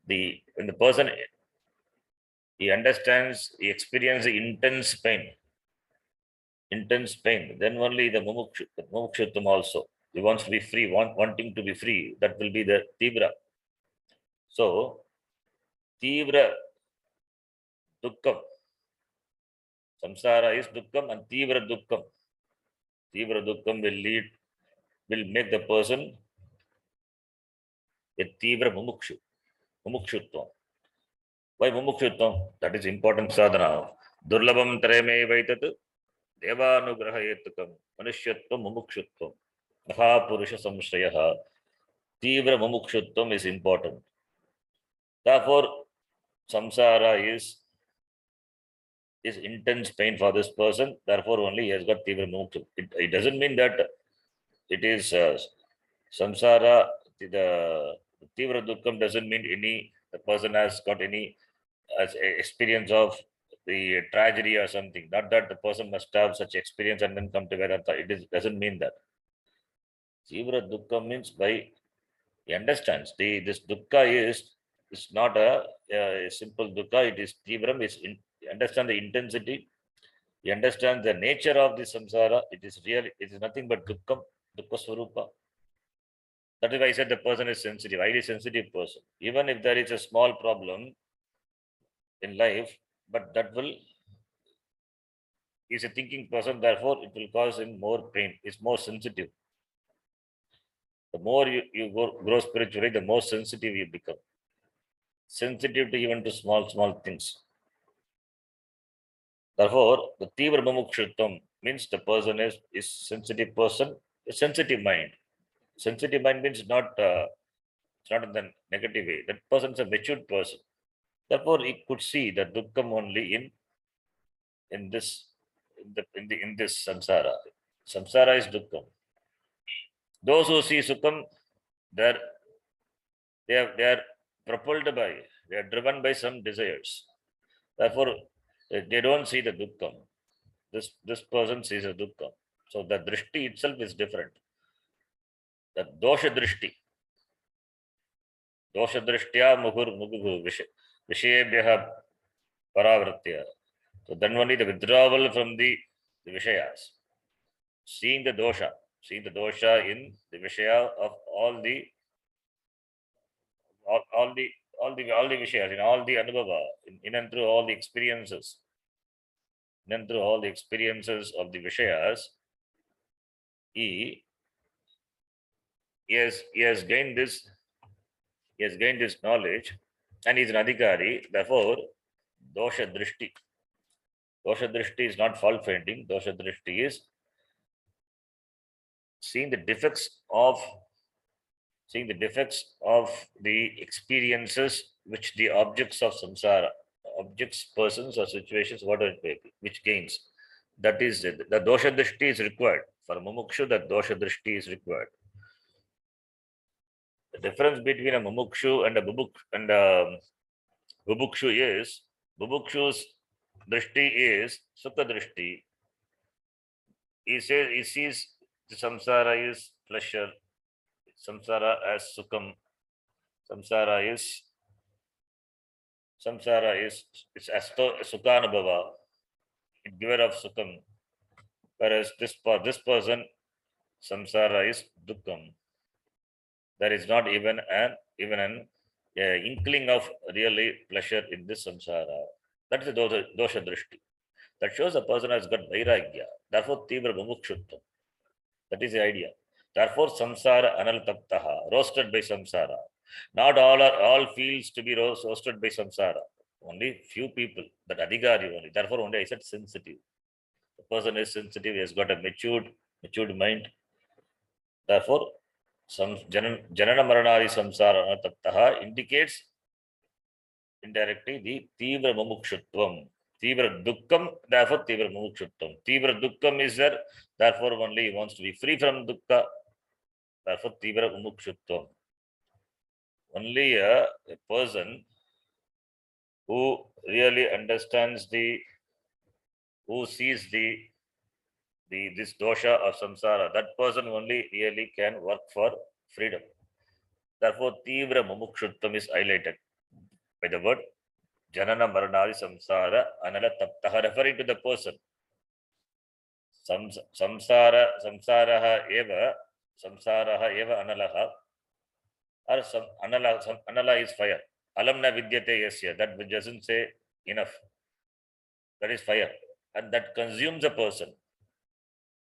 the person he understands, he experiences intense pain, then only the mumukshutvam also. He wants to be free, wanting to be free. That will be the Tivra. So, Tivra dukkham. Samsara is dukkham and Tivra dukkham. Tivra dukkham will make the person a Tivra mumukshutvam. Why mumukshutvam? That is important sadhana. Durlabham tareme vaitat Devanugraha Etukam, Manushyattvam, Mumukshutvam, Mahapurusha Samshrayaha. Tivra Mumukshutvam is important. Therefore, samsara is intense pain for this person. Therefore, only he has got Tivra Mumukshutvam. It doesn't mean that it is samsara, the Tivra Dukkam doesn't mean the person has got any as experience of the tragedy or something. Not that the person must have such experience and then come to Vedanta. Doesn't mean that. Tivra Dukkam means by he understands this dukkha is not a simple dukkha. It is Tivram. He understand the intensity. He understands the nature of the samsara. It is real. It is nothing but dukkam, dukkha swarupa. That is why I said the person is sensitive, highly sensitive person. Even if there is a small problem in life, but that will is a thinking person, therefore it will cause him more pain. It's more sensitive. The more you grow spiritually, the more sensitive you become. Sensitive to even to small things. Therefore, the Tivra Mumukshutvam means the person is sensitive person, a sensitive mind. Sensitive mind means it's not in the negative way. That person is a matured person. Therefore, he could see the dukkam only in this samsara. Samsara is dukkam. Those who see sukham, they're they are propelled by, they are driven by some desires. Therefore, they don't see the dukkam. This person sees a dukkam. So the drishti itself is different. The dosha drishti. Dosha drishtya muhur muguhu vishayebhyaha paravritya. So then only the withdrawal from the vishayas. Seeing the dosha in the vishaya of all the vishayas, in all the anubhava, in and through all the experiences. In and through all the experiences of the vishayas, he has gained this knowledge, and he is an adhikari. Therefore, dosha drishti. Dosha drishti is not fault finding. Dosha drishti is seeing the defects of the experiences which the objects of samsara, objects, persons, or situations, whatever it may be, which gains. That is the dosha drishti is required for mumukshu. That dosha drishti is required. The difference between a mumukshu and a bubukshu is bubukshu's drishti is sukha drishti. He sees the samsara is pleasure, samsara as sukham, samsara is it's asto sukhanubhava, it giver of sukham. Whereas this person, samsara is dukkam. There is not even an inkling of really pleasure in this samsara. That is the dosha drishti. That shows a person has got vairagya. Therefore, tivra mumukshutvam. That is the idea. Therefore, samsara analtaptaha, roasted by samsara. Not all fields to be roasted by samsara. Only few people, that adhikari only. Therefore, only I said sensitive. The person is sensitive, he has got a matured mind. Therefore, some jananamaranari samsara anataptaha indicates indirectly the tivra mumukshutvam. Tivra dukkam, therefore tivra mumukshutvam. Tivra dukkam is there, therefore only he wants to be free from dukkha. Therefore, tivra mumukshutvam. Only a person who really understands who sees this dosha of samsara, that person only really can work for freedom. Therefore, tivra mumukshutvam is highlighted by the word janana maranadi samsara anala taptaha, referring to the person. Samsaraha eva analaha, or anala is fire. Alamna vidyate yasya, that doesn't say enough. That is fire, and that consumes a person.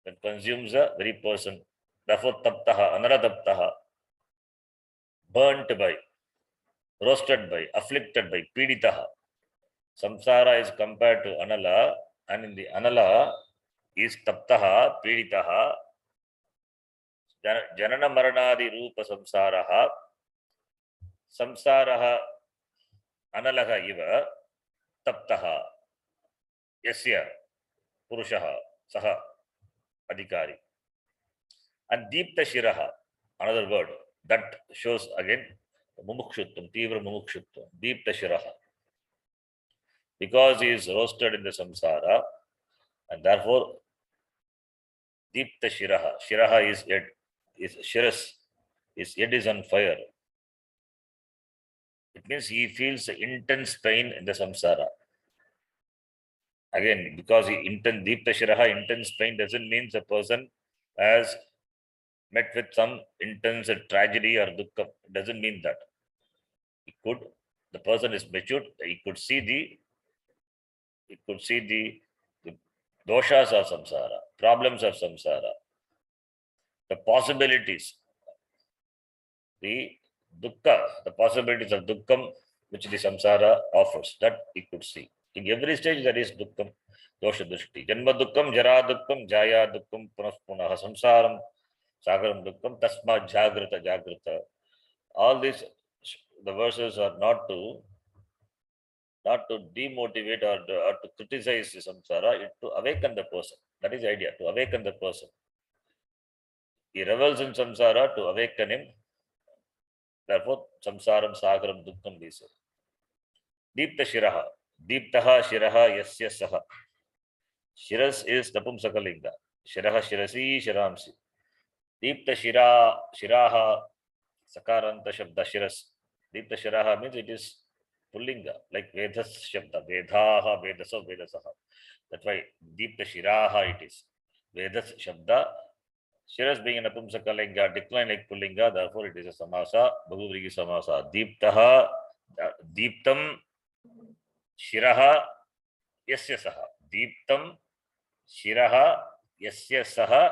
That consumes a very person. Therefore, taptaha, anala taptaha, burnt by, roasted by, afflicted by, piditaha. Samsara is compared to anala, and in the anala, is taptaha, piditaha, jananamarnadi rupa samsaraha, samsaraha analaha iva, taptaha, yasya, purushaha, saha, adhikari. And deepta shiraha, another word that shows again mumukshutvam, tivra mumukshutvam, deepta shiraha. Because he is roasted in the samsara, and therefore deepta shiraha. Shiraha is head, is shiras, his head is on fire. It means he feels intense pain in the samsara. Again, because he deepta shiraha, intense pain doesn't mean the person has met with some intense tragedy or dukkha. It doesn't mean that. It could, the person is matured, he could see the doshas of samsara, problems of samsara, the possibilities, the dukkha, the possibilities of dukkham which the samsara offers, that he could see. In every stage there is dukkham, dosha drishti. Janma dukkham, jara dukkham, jaya dukkham, punah punah samsaram, sagaram dukkham, tasma jagrata jagrata. All these, the verses are not to demotivate or to criticize the samsara, it to awaken the person. That is the idea, to awaken the person. He revels in samsara to awaken him. Therefore, samsaram sagaram dukkham, we say. Deepta shiraha. Deeptaha shiraha yasya saha. Shiras is napumsakalinga. Shiraha shirasi shiramsi. Deepta shiraha sakaranta shabda shiras. Deepta shiraha means it is pullinga, like vedas shabda. Vedaha, vedasa, vedasaha. That's why deepta shiraha it is. Vedas shabda. Shiras being an apumsakalinga, decline like pullinga, therefore it is a samasa, Bhaguvrigi samasa. Deeptaha, deeptam, shiraha, yasya saha. Deeptam, shiraha, yasya saha,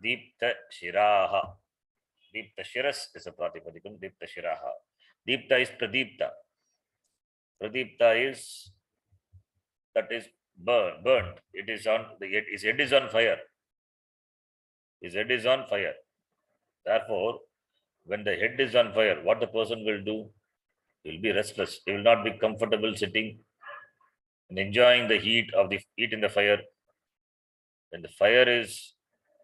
deepta shiraha. Deepta shiras is a pratipadikam, deepta shiraha. Deepta is pradipta. Pradipta is, that is burnt. It is on, his head is on fire. His head is on fire. Therefore, when the head is on fire, what the person will do? He will be restless. He will not be comfortable sitting and enjoying the heat in the fire. When the fire is,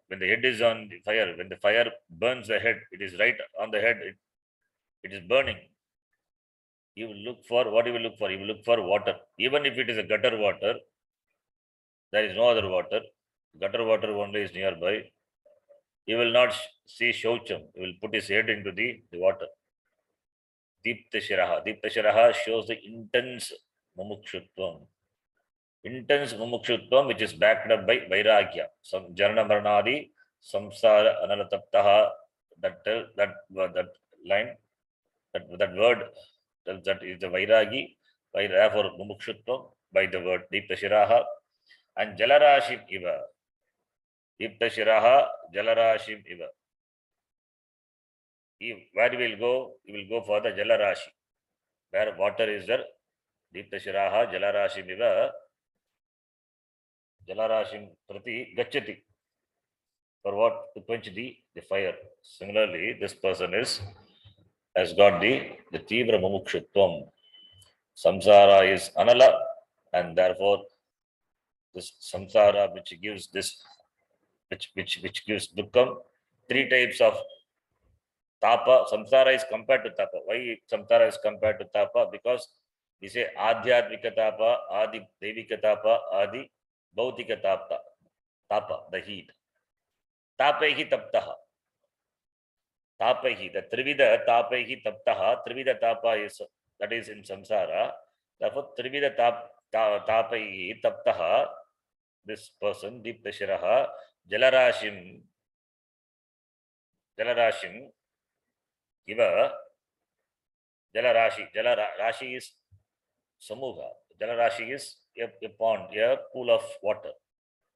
when the head is on the fire, when the fire burns the head, it is right on the head, it is burning. He will look for, what he will look for? He will look for water. Even if it is a gutter water, there is no other water. Gutter water only is nearby. He will not see shaucham. He will put his head into the water. Deepta shiraha. Deepta shiraha shows the intense mumukshutvam. Intense mumukshutvam which is backed up by vairagya. Some jananamarnadi, samsara analataptaha, that line, that word, that is the vairagi, therefore mumukshutvam by the word deepta shiraha. And jalarashim iva. Deepta shiraha, jalarashim iva. Where he will go? He will go for the jalarashi. Where water is there, deepta shiraha, jalarashim iva. Jalarashim prati gachati. For what? To quench the fire. Similarly, this person has got the tivra mumukshutvam. Samsara is anala, and therefore this samsara which gives this, which gives dukkham. Three types of tapa. Samsara is compared to tapa. Why samsara is compared to tapa? Because we say adhyatmika tapa, adi devika tapa, adi bhautika tapa. Tapa, the heat. Tapaihi taptaha. Tapaihi, the trivida tapaihi taptaha. Trivida tapa is, that is in samsara. Therefore, trivida tapaihi taptaha. This person, deepta shiraha, jalarashim iva. Rashi is samuha. Jalarashi is a pond, a pool of water.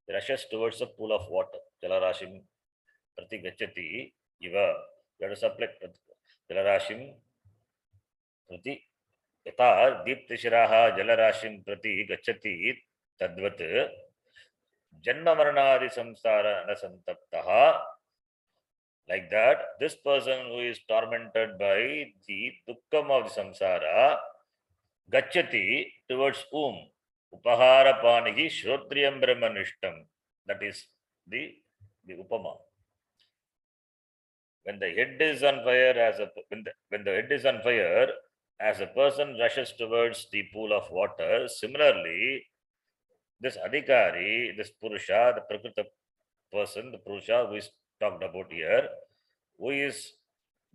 It rushes towards a pool of water. Jalarashim prati gachati iva. Let us apply jalarashim prati yata deeptishiraha jalarashim prati gachati tadvat jannamarnadi samsara na santaptaha. Like that, this person who is tormented by the dukkham of the samsara, gacchati towards whom? Upahara panihi shrotriyam brahmanishtam. That is the upama. When the head is on fire, when the head is on fire, as a person rushes towards the pool of water, similarly, this adhikari, this purusha, the prakrita person, the purusha who is talked about here, who is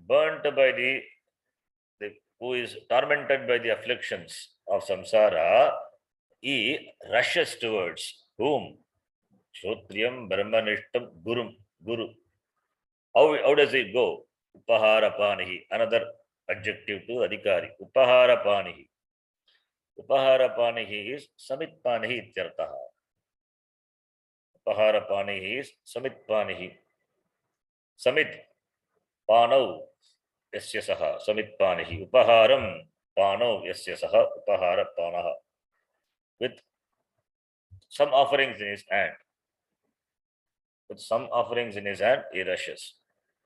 burnt by who is tormented by the afflictions of samsara, he rushes towards whom? Shotriyam Brahmanishtam Guru. How does it go? Upaharapanihi, another adjective to adhikari. Upaharapanihi. Upaharapanihi is samitpanihi ityartaha. Upaharapanihi is samitpanihi. Samit panau yasya saha samitpanihi. Upaharam panau yasya saha upaharapanaha. With some offerings in his hand. With some offerings in his hand, he rushes.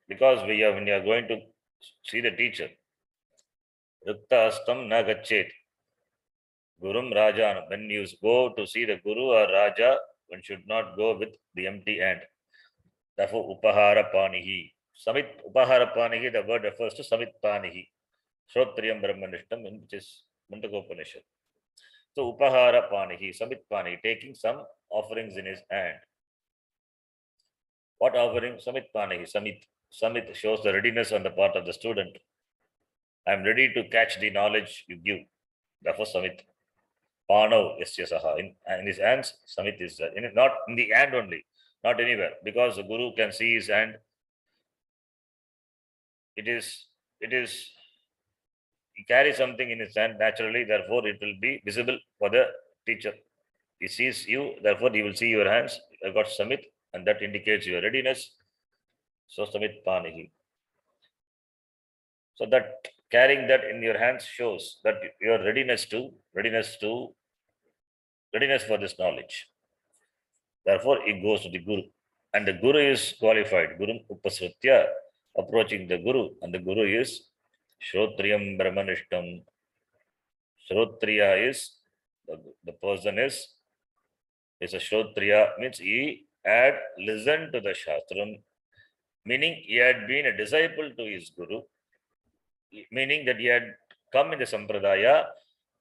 Because when you are going to see the teacher, Rukta astam na gachet. Gurum Raja. When you go to see the Guru or Raja, one should not go with the empty hand. Therefore, Upahara Panihi. Samit Upahara Panihi, the word refers to Samit Panihi. Shrotriyam Brahmanishtam, which is Mundakopanishad. So, Upahara Panihi, Samit Panihi, taking some offerings in his hand. What offering? Samit Panihi. Samit shows the readiness on the part of the student. I am ready to catch the knowledge you give. Therefore, Samit. Panav yasya saha. In his hands, Samit is not in the hand only, not anywhere, because the Guru can see his hand. It is he carries something in his hand naturally, therefore it will be visible for the teacher. He sees you, therefore he will see your hands. You got Samit, and that indicates your readiness. So Samit Panihi. So that carrying that in your hands shows that your readiness for this knowledge. Therefore, it goes to the Guru. And the Guru is qualified. Guru Upasritya, approaching the Guru. And the Guru is Shrotriyam Brahmanishtam. Shrotriya is, the person is a Shrotriya, means he had listened to the Shastram, meaning he had been a disciple to his Guru, meaning that he had come in the Sampradaya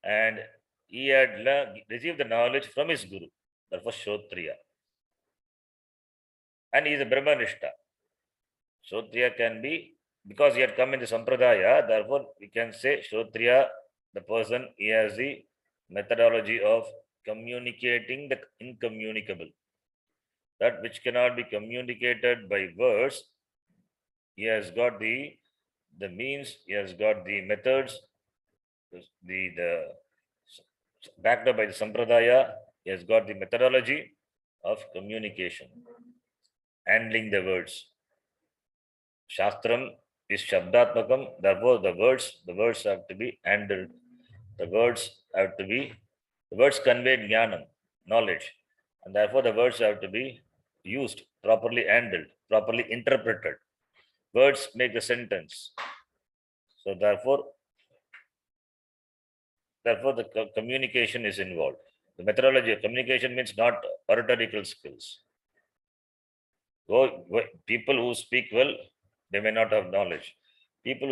and he had received the knowledge from his Guru. Therefore, Shrotriya. And he is a Brahmanishta. Shrotriya can be, because he had come in the Sampradaya, therefore we can say Shrotriya, the person, he has the methodology of communicating the incommunicable. That which cannot be communicated by words, he has got the means, he has got the methods, the backed up by the Sampradaya, he has got the methodology of communication, handling the words. Shastram is Shabdatmakam, therefore the words have to be handled. The words convey jnanam, knowledge, and therefore the words have to be used, properly handled, properly interpreted. Words make the sentence. So therefore the communication is involved. The methodology of communication means not oratorical skills. People who speak well, they may not have knowledge. People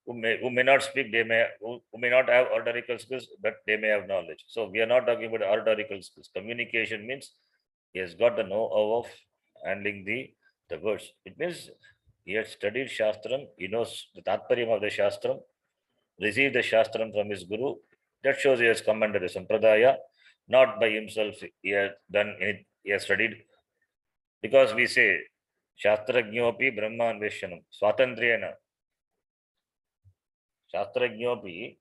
who may not speak, who may not have oratorical skills, but they may have knowledge. So we are not talking about oratorical skills. Communication means he has got the know-how of handling the words. It means he has studied Shastram, he knows the Tatparyam of the Shastram, received the Shastram from his Guru. That shows he has come under the Sampradaya, not by himself. He has done it, he has studied. Because we say, Shastrajñopi Brahmanveshanam, Swatantriyena. Shastrajñopi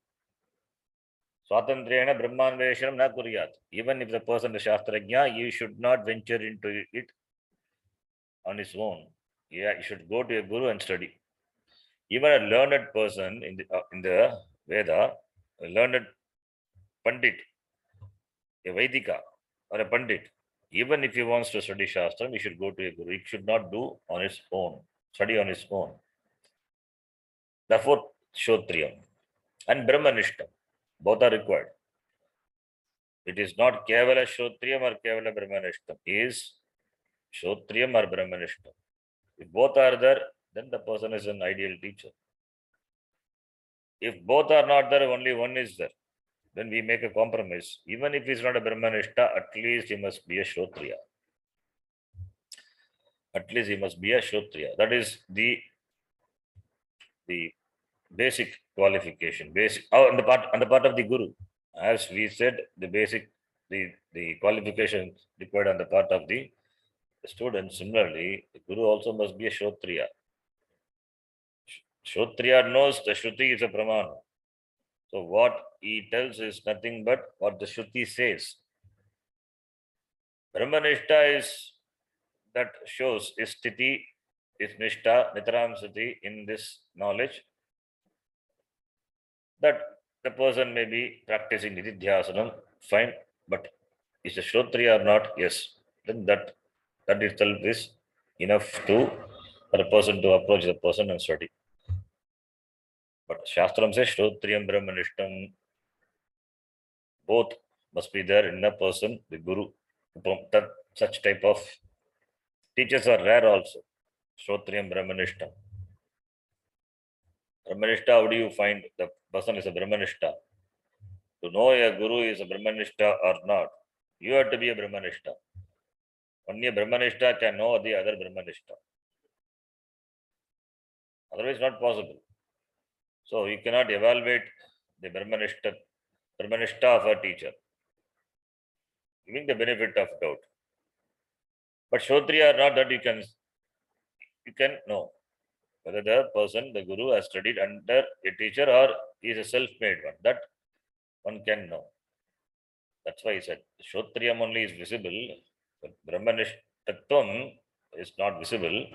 Swatantriyena Brahmanveshanam na kuryat. Even if the person is Shastrajña, you should not venture into it on his own. Yeah, you should go to a Guru and study. Even a learned person in the Veda, a learned Pandit, a Vaidika, or a Pandit, even if he wants to study Shastra, he should go to a Guru. He should not do on his own, study on his own. Therefore, Shrotriyam and Brahmanishtam, both are required. It is not Kevala Shrotriyam or Kevala Brahmanishtam. It is Shrotriyam or Brahmanishtam. If both are there, then the person is an ideal teacher. If both are not there, only one is there, then we make a compromise. Even if he's not a Brahmanishta, at least he must be a Shrotriya. At least he must be a Shrotriya. That is the basic qualification. Basic on the part of the Guru. As we said, the basic the qualifications required on the part of the student. Similarly, the Guru also must be a Shrotriya. Shrotriya knows the Shruti is a Pramana. So what he tells is nothing but what the Shruti says. Brahmanishta is that shows is sthiti, is nishta, nitaram sthiti in this knowledge that the person may be practicing nididhyasanam, fine, but is a Shrotriya or not? Yes. Then that itself is enough for a person to approach the person and study. But Shastram says Shrotriyam Brahmanishtam, both must be there in a person, the Guru. That such type of teachers are rare also. Shrotriyam Brahmanishtam. Brahmanishta, how do you find the person is a Brahmanishta? To know a Guru is a Brahmanishta or not, you have to be a Brahmanishta. Only a Brahmanishta can know the other Brahmanishta. Otherwise, not possible. So, you cannot evaluate the Brahmanishta of a teacher, giving the benefit of doubt. But Shrotriya or not, that you can know whether the person, the Guru, has studied under a teacher or he is a self-made one. That one can know. That's why he said Shrotriyam only is visible, but Brahmanishtatvam is not visible.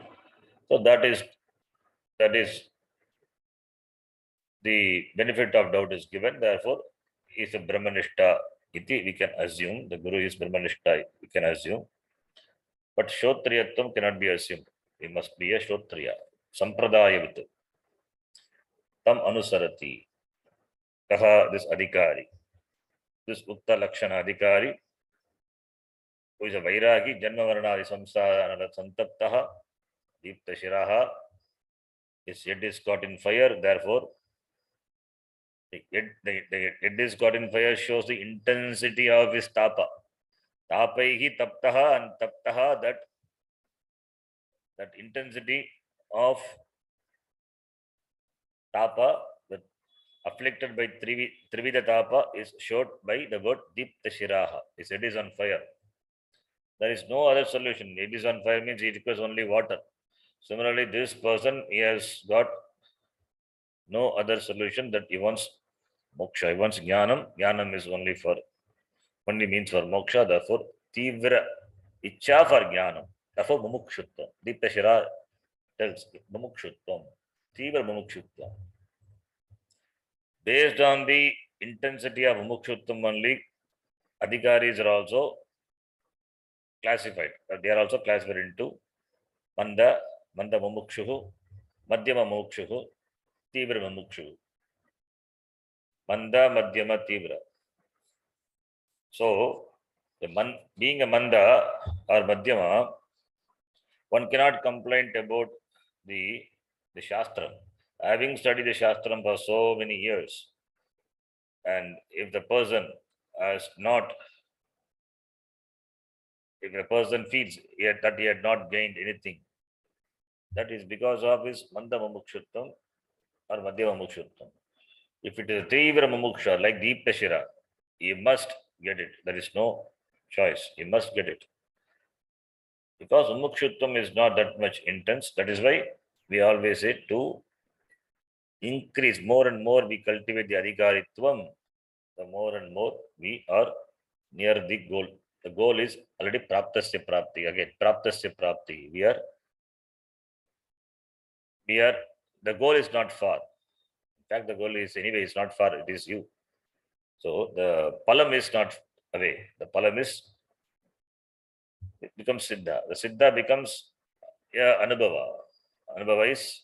So that is the benefit of doubt is given. Therefore, he is a Brahmanishta. Iti we can assume the Guru is Brahmanishta. We can assume, but Shrotriyatvam cannot be assumed. He must be a Shrotriya. Sampradayavit. Tam anusarati. Kaha this adhikari. This Ukta Lakshana adhikari, who is a Vairagi, Jannavarnadi Samsara Santaptaha, Deepta Shiraha, his head is caught in fire, therefore, the head is caught in fire shows the intensity of his tapa. Tapaihi taptaha and taptaha, that intensity of tapa, that afflicted by Trivida tapa, is showed by the word Deepta Shiraha. His head is on fire. There is no other solution. It is on fire means he requires only water. Similarly, this person, he has got no other solution that he wants moksha. He wants jnanam. Jnanam is only means for moksha. Therefore, tivra ichcha for jnanam. Therefore, mumukshutvam. Deepta Shira tells mumukshutvam. Tivra mumukshutvam. Based on the intensity of mumukshutvam only, adhikaris are also classified. They are also classified into Manda Mumukshuhu, Madhyama Mukshuhu, Tibra Mumukshuhu. Manda, Madhyama, Tibra. So, being a Manda or Madhyama, one cannot complain about the Shastra. Having studied the Shastra for so many years, and if the person feels that he had not gained anything, that is because of his Manda Mumukshutvam or Madhyama Mumukshutvam. If it is a Tivra Mumuksha, like Deepta Shira, he must get it. There is no choice. He must get it. Because Mumukshutvam is not that much intense, that is why we always say to increase more and more we cultivate the Adhikaritvam, the more and more we are near the goal. The goal is already Praptasya Prapti. Again, Praptasya Prapti. The goal is not far. In fact, the goal is anyway, it's not far, it is you. So the palam is not away. The palam is it becomes Siddha. The Siddha becomes Anubhava. Anubhava is,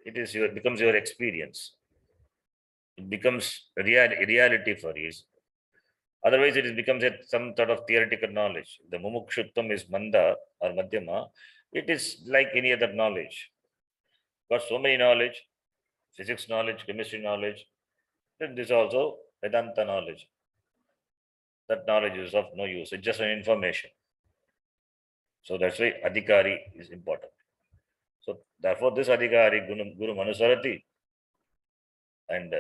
it becomes your experience. It becomes reality for you. Otherwise, it becomes some sort of theoretical knowledge. The mumukshuttam is manda or madhyama. It is like any other knowledge. Got so many knowledge, physics knowledge, chemistry knowledge. Then this also Vedanta knowledge. That knowledge is of no use. It's just an information. So that's why adhikari is important. So therefore, this adhikari guru manusarati and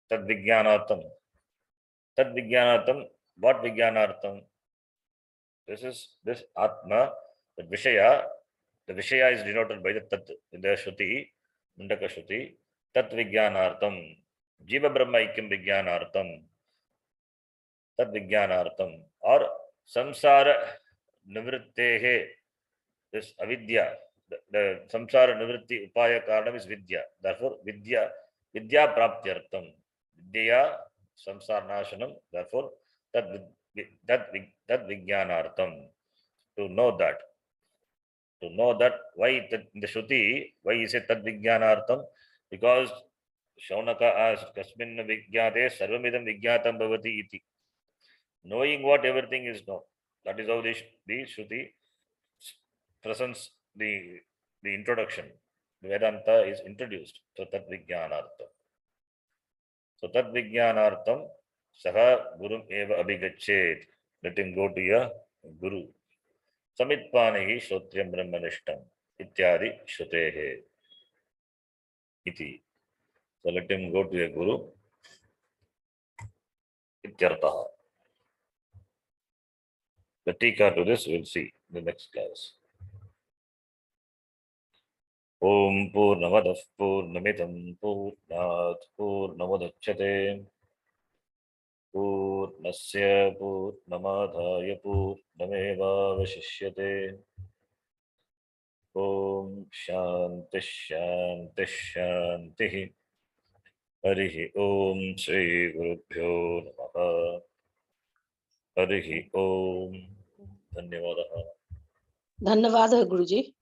tad vijnanatam. Tad vijnanatam. What vijnanatam? This atma, the vishaya. The vishaya is denoted by the tat in the shruti, mundaka shruti. Tat vijnanartam. Jiva brahma ikyam vijnanartam. Tad vijnanartam. Or samsara nivrittehe. This avidya. The samsara nivritti upaya karanam is vidya. Therefore, vidya praptyartam. Vidya samsara nashanam. Therefore, that vijnanartam. To know that. To know that why in the Shruti, why is it tad vijnanartam? Because Shaunaka asked, Kasmin vijnate sarvamidam vijnatam bhavati iti. Knowing what everything is known. That is how the Shruti presents the introduction. The Vedanta is introduced. So tad vijnanartam. So tad vijnanartam saha gurum eva abhigachet. Let him go to your guru. Samitpanihi shrotriyam brahmanishtam ityadi shrutehe iti. So let him go to a guru. Ityartaha. The tika to this we'll see in the next class. Om Purnamadav Purnamidam Purnat Purnamudachyate Purnasya Purnamadhaya Purnameva Vashishyate. Om Shanti Shanti Shanti. Harihi Om Shri Gurubhyo Namaha. Harihi Om. Dhanyavadaha. धन्यवाद गुरुजी।